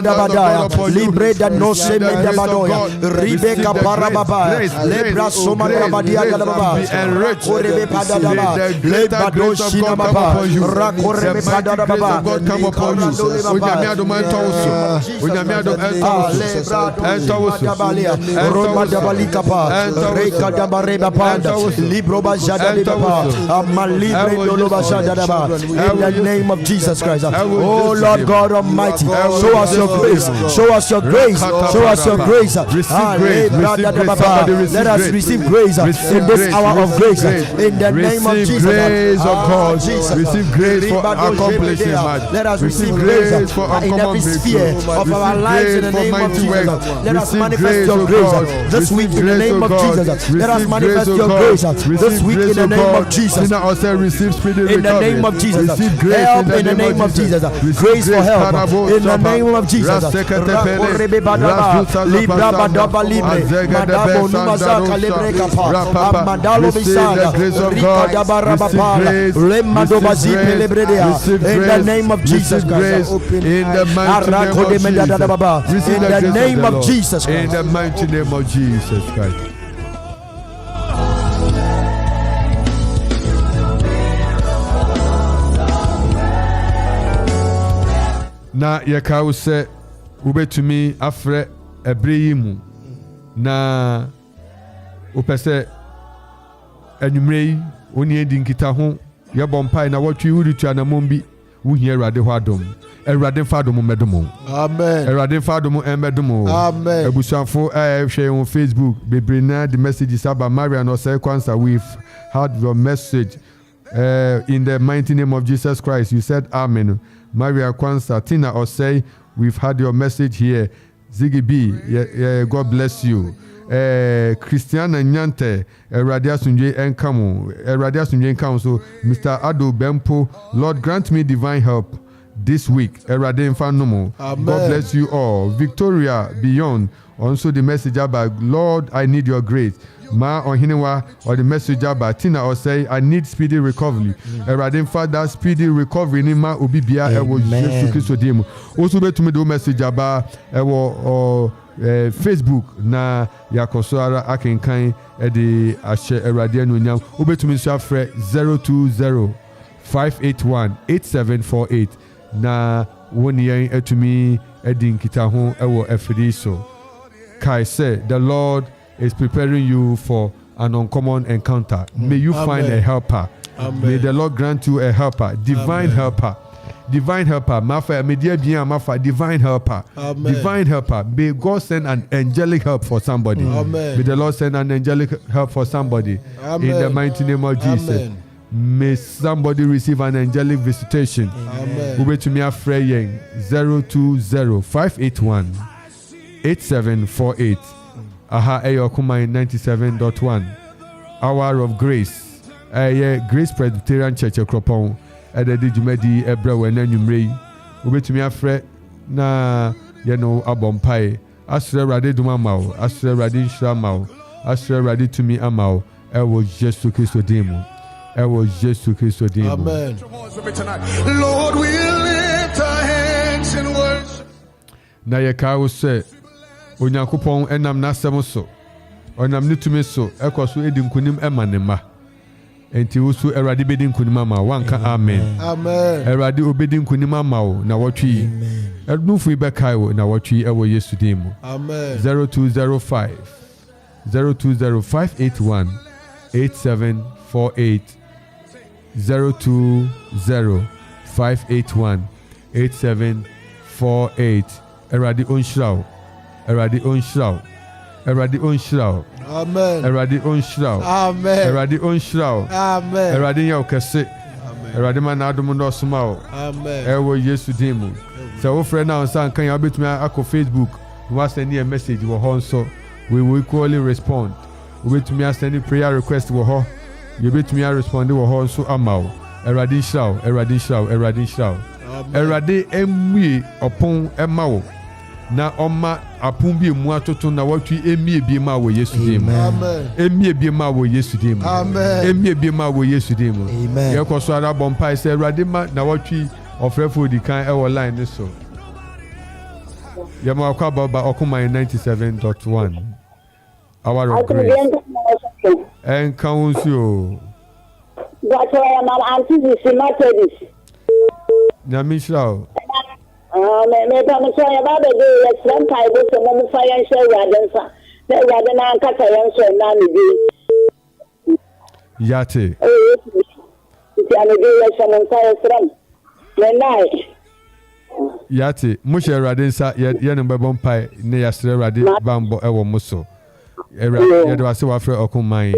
Badabadaya, Libre da no se Mendabadoya, Rebecca Parababa, Lebra Soma Rabadia Galababa, Orebe Padadaba, Lebado Shinababa, Rakorebe Padadaba, come upon you. Unyamiado Mantoso, Unyamiado Roma Dabalikapa, Reka Dabareba Panda, Libro Bajada Baba, Amalibre Doloba Shadaba, in the name of Jesus Christ. Oh Lord God Almighty, show us your grace, show us your grace, show us your grace. Let us receive grace in this hour of grace. In the name of Jesus. Grace of God. Receive grace for accomplishing. Let us receive grace in every sphere of our lives in the name of Jesus. Let us manifest your grace this week in the name of Jesus. Let us manifest your grace this week in the name of Jesus. In the name of Jesus. Help in the name of Jesus. Grace for help in the name of Jesus. Libra Badaba Libre, Madabo Numazaka Libre Kapa, Amadalo Bisaya, Rika Dabarabapa, Lemadoba Zipe Libredea, in the name of Jesus Christ. In the name of Jesus Christ. In the mighty name of Jesus Christ. Na yakawo se ubetumi afre ebreyimu na opese anwumrei oni edi nkita ho yebɔ mpai na wɔtwe wuritu anamombi wuhie Awurade ho adom Awurade fa adom medom Amen. Awurade fa adom medom Amen. Abusuafo hwɛ on Facebook bebrina the messages about Maria no say kwansa we've heard your message in the mighty name of Jesus Christ. You said amen. Maria Kwansa Tina Osei, we've had your message here. Ziggy B, God bless you. Christiana Nyante, Radia Sunjay Enkamu, Radia Sunjay Enkamu. So, Mr. Ado Bempo, Lord, grant me divine help this week. Erade Infanumo. God bless you all. Victoria Beyond, also the message about Lord, I need your grace. Ma Ohinewa or the message about Tina or say I need speedy recovery. Erade Father speedy recovery ni ma ubibia ewo Jesu Kristo demu. Also be to me do message about ewo Facebook na yakosoara akenkan the ashe Erade no nyam. Ubetumi so afre 020-581-8748 na woni yen etumi edi nkita ho ewo afidi so. Kai say the Lord is preparing you for an uncommon encounter. May you find a helper. May the Lord grant you a helper, divine helper. Divine helper, mafa media bien mafa divine helper. Divine helper. May God send an angelic help for somebody. May the Lord send an angelic help for somebody. In the mighty name of Jesus. May somebody receive an angelic visitation. Ube to me afraying 020-581-8748. Aha Eyokuma 97.1. Hour of Grace. Grace Presbyterian Church Akropong. Ededi Jumedi Ebra wena nyumrei. Ubetumi afre na yeno abompai. Asre rade duma mau. Asre rade nshra mau. Asre rade tumi amau. Ewo Jesu Kristo demu. Ewo Jesu Kristo demu. Amen. Lord, we lift our hands in worship. Na yekawo se Onyankopon enam nasem so. Onam nitumi so. Ekoso edi nkunim emanema. Enti usu Erade bedi nkunim ama wanka amen. Amen. Erade obedi nkunim ama wo na wotwi. Nufu ibekai wo na wotwi ewo Yesu demu. Amen. 020-581-8748. 020-581-8748. Erade onshraw. Erade onshraw. Erade onshraw. Amen. Erade onshraw. Amen. Erade onshraw. Amen. Erade ya okese. Erade man adom ndo soma. Amen. Ewo Yesu demu. So friend now san kan ya betumi akọ Facebook. We send a message wo ho nso. We will equally respond. We betumi send prayer request wo ho. You betumi respond wo ho nso amawo. Erade nshraw. Erade nshraw. Erade nshraw. Erade emwie opon emawo. Na oma apumbi mu atoto na watwi emie bi ma wo Yesu dem. Amen. Emie bi ma wo Yesu dem. Amen. Emie bi ma wo Yesu dem. Amen. Ye ko so ara bompai se Awurade ma na watwi ofrefo di kan e wo line ni so. Yama Kwaba Okuma 97.1. Hour of Grace. And Council. That's why I'm Auntie Methodist. Namishao. Maybe I'm sorry about the day. Some time with some of the financial radens. Rather than Yate. Yate, Musha Radinsa, Yan Babompai, Neastre Radi Bambo Ewo Muso. Yadwasi Wafre Okumai,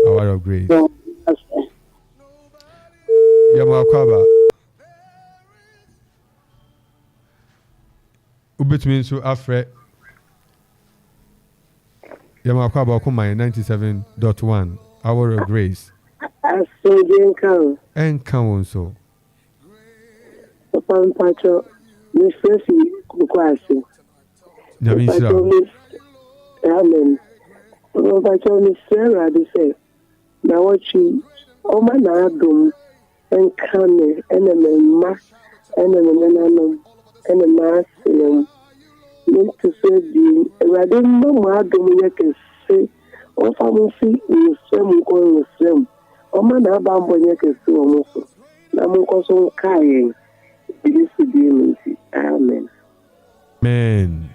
Hour of Grace. Yamakwaba. Ubit means to Afre. Yamakwaba Okumai 97.1, Hour of Grace. And count so. Papa Pacho, Miss Percy, Kukwasi. Amen. Papa Pacho, Miss Sarah, they say, now what she, oh my Nadum, and Kame, and a ma, and a mass, need to say, I didn't know my Dominic can say, oh, family, you swim going with them. Oh my Nabam, when you can see almost. Namukoso Kaye. Amen. Amen.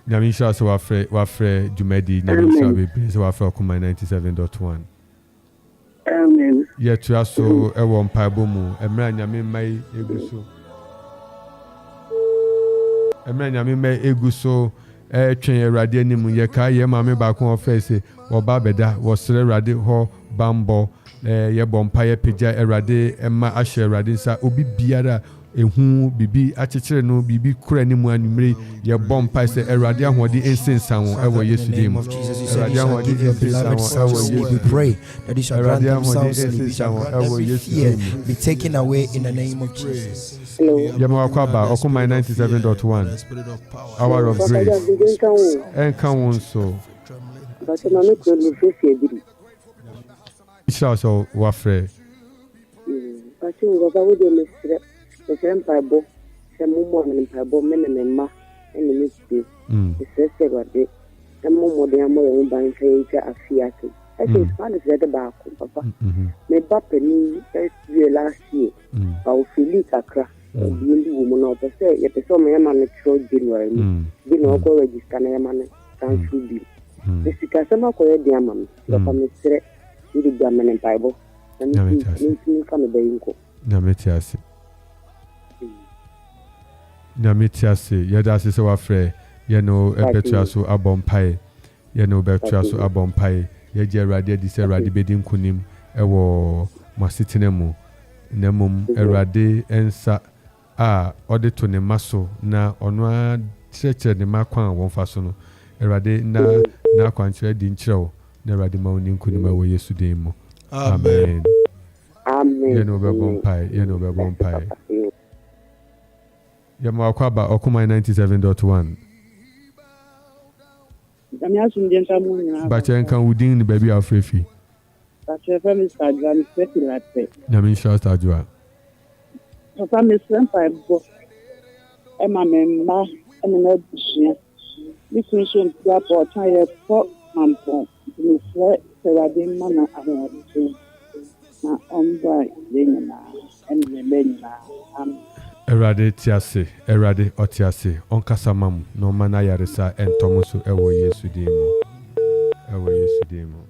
Namisha so wafre Jumedi Namisha be praise wafre Okuma 97.1. Amen. Yet you also ewo mpaibo mu emra nyame mai eguso. Emra nyame mai eguso twen Awurade anim ye ka ye mame ba ko ofese oba beda wo sere Awurade ho bambo ye bompa ye pija Awurade emma ahye Awurade nsa obi biara ehu bibi achechire no bibi kura ni mu anumre ye bompa se Awurade ahode ensensa won ewo Yesu dim. Awurade ahode ensensa won ewo we pray that he shall grant themselves be taken away in the name of Jesus. Yamakwaba Okuma 97.1 Hour of Grace. And count so. But I'm not going to face So wafre. But you go over the Mr. Bible, some woman in Bible, men and ma, and the mystery. The sister got it. Some more than more buying a fiat. I think Spanish read about Papa. My papa knew last year. Our Philip Akra, the woman of the say, yet the summer man showed January. Didn't go register a man, can't be. The Sikasama called the Amman, Papa Mr. You did German and Bible, and you come a day. Nametiasi. Nametiasi, Yadasi so afraid, Yano, a better so a bompai, Yano better so a bompai, Yaja Radia Disa Radibedim Kunim, Ewo, Masitinemo, Nemum, Erade, Ensa, Auditor Nemaso, na Onwa, Church de Marquan, one fasono, Erade, na quantre dincho. Never the mountain kunima we yesterday mo. Amen. Amen. You know be bompai. You know be bompai. Yamakwaba Okuma 97.1. Bacha kan wudin ni baby afrefi. Bacha family Instagram set like Namin shout ajwa. Papa me sempa ebo. E ma memba e na bushia. This mission to for tire for mampon. We say Awurade mana ahodi. Na omba yenna and menna. Awurade tiase, Awurade otiase, onkasamam no mana yaresa entomuso ewo Yesu dimo. Ewo Yesu dimo.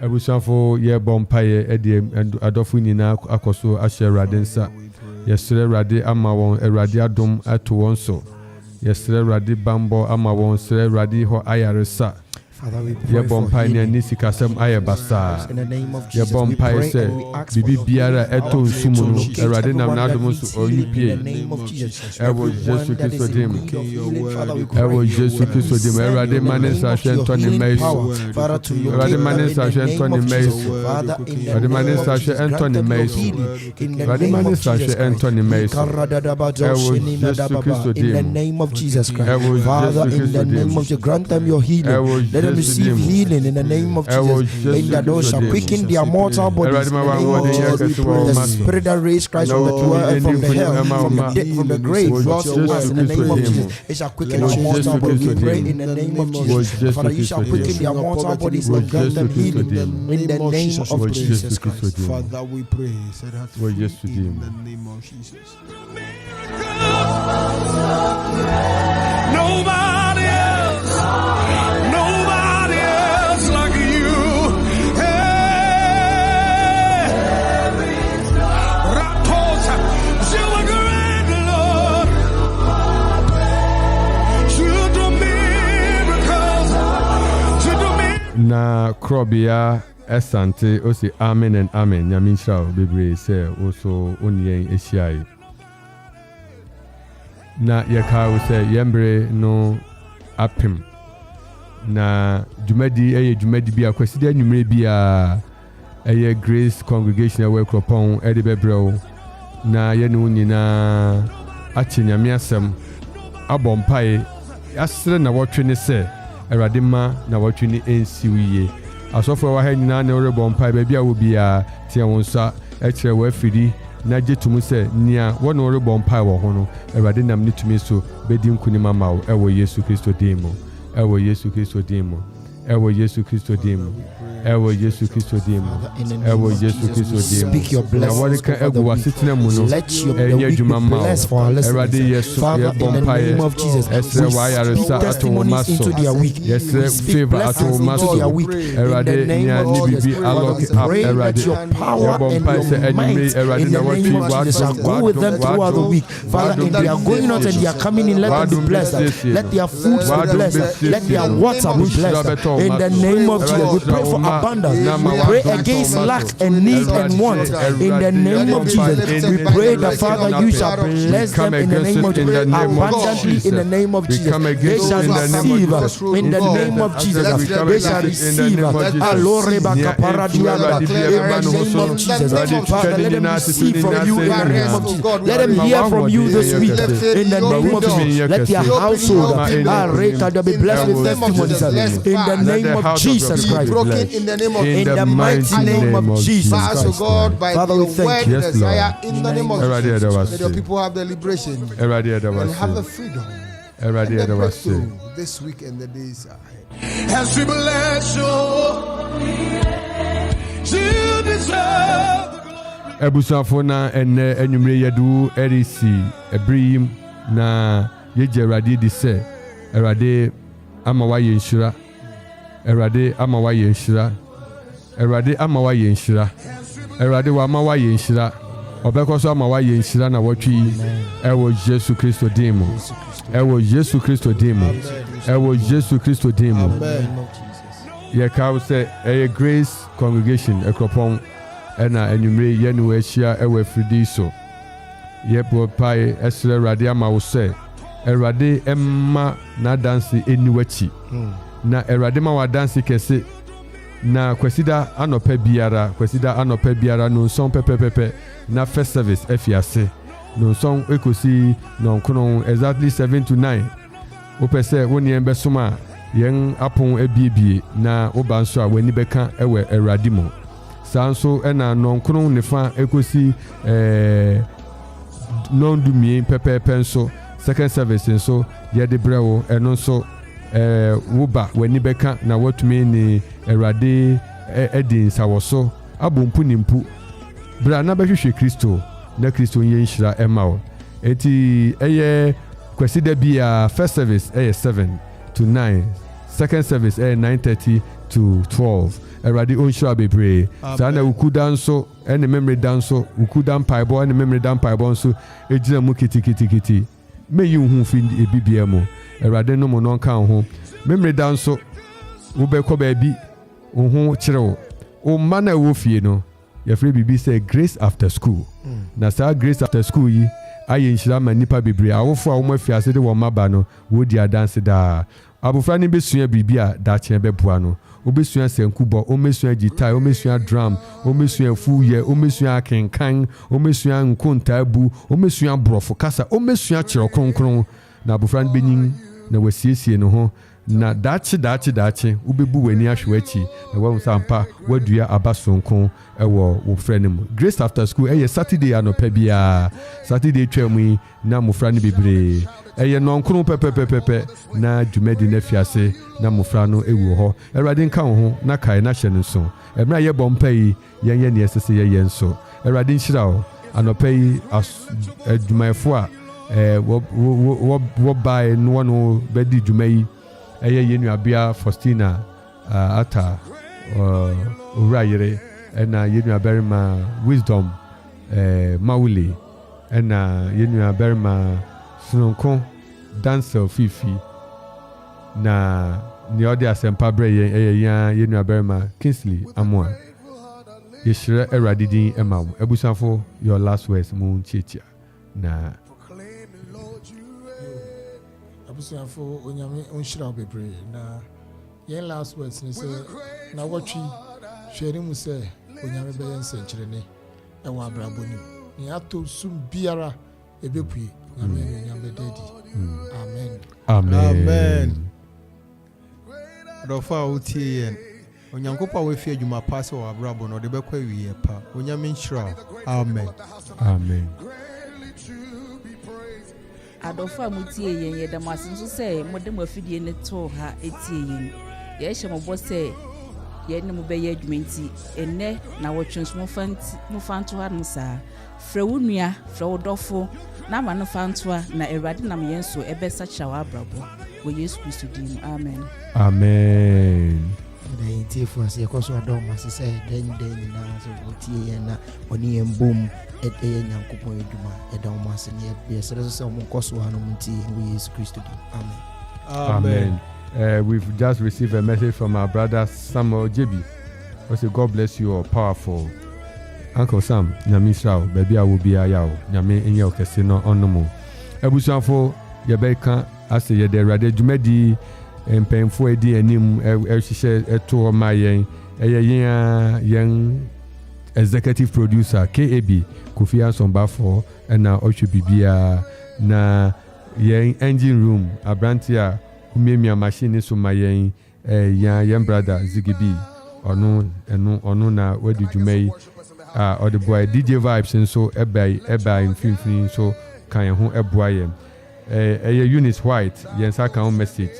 Ebusafo ye bompaye edi adofu nyina akoso ahye Awurade nsa. Yesere Awurade ama won Awurade adom ato won so. Yesere Awurade bambo ama won sere Awurade ho ayaresa. Father, we pray for healing. in the name of Jesus. We pray and we ask for your biara eto nsumu no Awurade nam na adom so oyipie. in the name of Jesus. Ewo Jesu Kristo dim. Ewo Jesu Kristo dim. Awurade manesa hwento ne maiso. Father, to your Awurade manesa hwento ne maiso. Father, in the Awurade manesa hwento ne maiso. Awurade manesa hwento ne maiso. Ewo Jesu Kristo in the dim. name of Jesus Christ. Father, in the name of Jesus, grant them your healing. Let them receive healing in the name of Jesus. In that those shall quicken their mortal bodies in the name of Jesus. The spirit that raised Christ from the hell, from the grave, brought to us in the name of Jesus. It shall quicken our mortal bodies. We pray in the name of Jesus. Father, you shall quicken their mortal bodies and grant them healing in the name of Jesus Christ. Father, we pray. In the name of Jesus. Nobody else like you. Hey, Raposa, you are great, Lord. You do miracles. You do miracles. Na Krobia Asante Osi Amen and Amen. Yaminsha Bibre say also Onyen Esiai. Na yaka say Yembre no apim. Na Jumedi Jumedi bia kwesida nwumre bia eye Grace Congregation ewe Akropong Edibebrel na ye no nyina achinyame asem abompai asre na wotwe ne se Awurade ma na wotwe ne ensiwiye asofo wa ha nyina na orebɔ mpa ba bia wo bia tie won sa ekire wa afiri na getum se nia wo na orebɔ mpa wo ho no Awurade nam ne tumi so bedi nkunima ma wo ewo Yesu Kristo dimo ewo Yesu Kristo dimo ewo Yesu Kristo dimo ewo Yesu Kristo dimo ewo Yesu Kristo dimo speak your blessings egu wasitena mu no enye adwuma ma Awurade Yesu ye bompa ye esre wa yaresa ato maso yesre favor ato maso Awurade nya ni bibi alok up Awurade ye bompa se enime Awurade na watwi wa go with them throughout the week. Father, if they are going out and they are coming in, let them be blessed. Let their food be blessed. Let their water be blessed. In the name of Jesus, we pray for abundance. We pray against lack and need and want. In the name of Jesus, we pray that Father, you shall bless them in the name of Jesus, abundantly in the name of Jesus. They shall receive in the name of Jesus. They shall receive. Aloreba kaparadianda. In the name of Jesus, Father, let them receive from you in the name of Jesus. Let them hear from you this week in the name of Jesus. Let their household be blessed with testimonies in the name of Jesus Christ. In the name of In the mighty name of Jesus Christ. God, by Father, we your thank word, you. Yes, desire, Lord. in the name of Everybody Jesus, that was let your saved. people have the liberation Everybody that and was have the saved. freedom Everybody and the that was saved. breakthrough this week and the days ahead. As we bless you, you deserve. Ebusafo na enne enwumre yedu erisi ebrim na yeje Awurade di se Awurade ama wa yenhyira Awurade ama wa yenhyira Awurade ama wa yenhyira Awurade wa ama wa yenhyira obekoso ama wa yenhyira na wotwi ewo Yesu Kristo dimo ewo Yesu Kristo dimo ewo Yesu Kristo dimo ye ka say Grace Congregation Akropong ena enwumre ye no ahia ewa fridi so ye popai esre Awurade ama wo se Awurade emma na dance eniwachi na Awurade ma wa dance kese na kwesida anopa biara no son pepepepe na first service efiase no son ekosi no nkono exactly 7 to 9 opese woni embesoma yen apon ebiebie na obanso a wani beka ewe Awurade mo sanso ena no nkono nefa ekosi non dumie pepepe nso second service nso ye de brewo eno nso woba wani beka na watumi ni Awurade edin sawoso abompu nimpu bra na behwehwe Kristo na Kristo yenhyira emao eti eye kwesida bia first service 7 to 9 second service 9:30 to 12 Awurade onhyira bebre sana ukuda nso ene memory danso ukuda mpaibo ene memory dan mpaibo nso ejina mu kitikiti meyi hu fi ebibia mu Awurade no mo non kan ho memory danso wobekọ baabi ho kyerɛw o ma na wo fie no yɛfrɛ bibi sɛ Grace After School na saa Grace After School yi ayɛ nhyira ma nipa bebre awofo a wo mafiase de wo maba no wo di adanse da abofra ne besua bibi a da kyɛn bɛboa no obesua sankubo omesua guitar omesua drum omesua fuye omesua akenkan omesua nkontabu omesua brofo kasa omesua kyerɛ kronkron na abofra ne benyin na wasiesie no ho na dachi ubebu weni ahwechi na wa sampa wadua abasonko ewo wo frɛ no mu Grace After School Saturday anopa bia Saturday twam na mofra no bebre nonkron pepepepepe na dwumadi na fiase na mofra no ewu hɔ Awurade nka wo ho na kae na hyɛ no so emra ye bompa yi yenye ne esese ye yenso Awurade nhyira wo anopa yi adwumayefo a wo bae no no bedi dwumayi yenu abia Faustina ata urayire na yenu aberima Wisdom Mauli na yenu aberima Sununko Dancer Fifi na ni odi asempa bre yenu aberima Kingsley Amwa yeshire Awurade din ema ebusanfo your last words mu chichia na for onyame onshira bebre na yen last words ni say na watchi hwere mu say onyame be yen senkyerene e wa abraboni ni ato sum biara ebepue onyame dedi amen rofa utie yen onyankopa we fi adwuma pass wa abrabo no de bekwa wiye pa onyame nhyira amen Adofa mutie yen yedamase nso se modem afidie ne to ha etie yen ye hye mo bose ye ne mo be ye adwumenti enne na wotwens mo fanto ha no saa frewunua frewdofo na ma no fantoa na Awurade nam yen so ebesa kyawa abrabo wo Yesu Kristo dim amen the tifo ase koso adom ase se den na so wotie yen na oni embom Nyankopon eduma edom ase ne be se so mo koso hanu mti wo Yesu Kristo dim amen. We've just received a message from our brother Samuel JB. We say God bless you all, powerful. Uncle Sam, nyame Israel, baby I will be a yaw. Nyame enye okese no onomo. Ebusuafo ye beka ase ye de rade dwumadi empemfo edi anim ehihye eto ma yen yen executive producer KAB Kofi Ansomba for na Ocho Bibia na yen engine room abrantia umemia machine so ma yen yen brother Zigibi onu na wadi dwumai or the boy DJ Vibes nso eba mfimfini so kan ho eboa yen Eunice White yen sa kan message.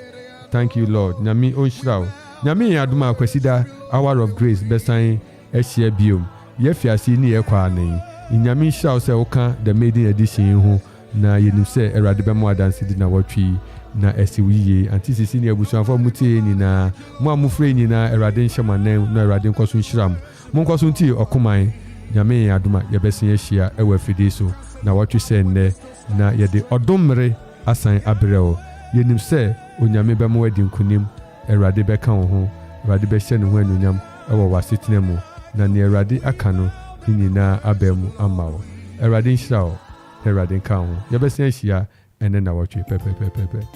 Thank you Lord nyame onhyiraw nyame aduma akwasida hour of grace besan ehia biom ye fiase ni ye kwa nan nyame hyiraw se woka the maiden edition ho na yenim se Awurade bemo adanse di na watwi na esiwiye antisisi ni abusuafo mutie ni na mo amufre ni na Awurade nhyemanan na Awurade nkoso nhyiram mo nkoso nti okoman nyame aduma ye besen ehia ewa fidi so na watwi se nne na ye de odomre asan abreo yenim se onyame bemo adi nkunim Awurade beka wo ho Awurade be hye ne ho anunyam ewo wasetena mu na ne Awurade aka no nyina abemu amawo Awurade nhyira wo Awurade nka ho ye besen ahia ene na watwe pepepepepe.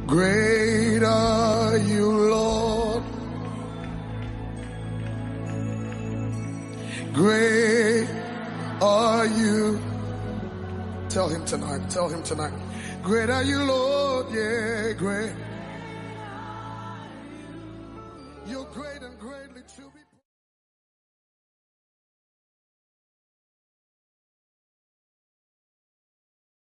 Great are you, Lord. Great are you. Tell him tonight. Tell him tonight. Great are you, Lord. Yeah, great. You're great and greatly to be.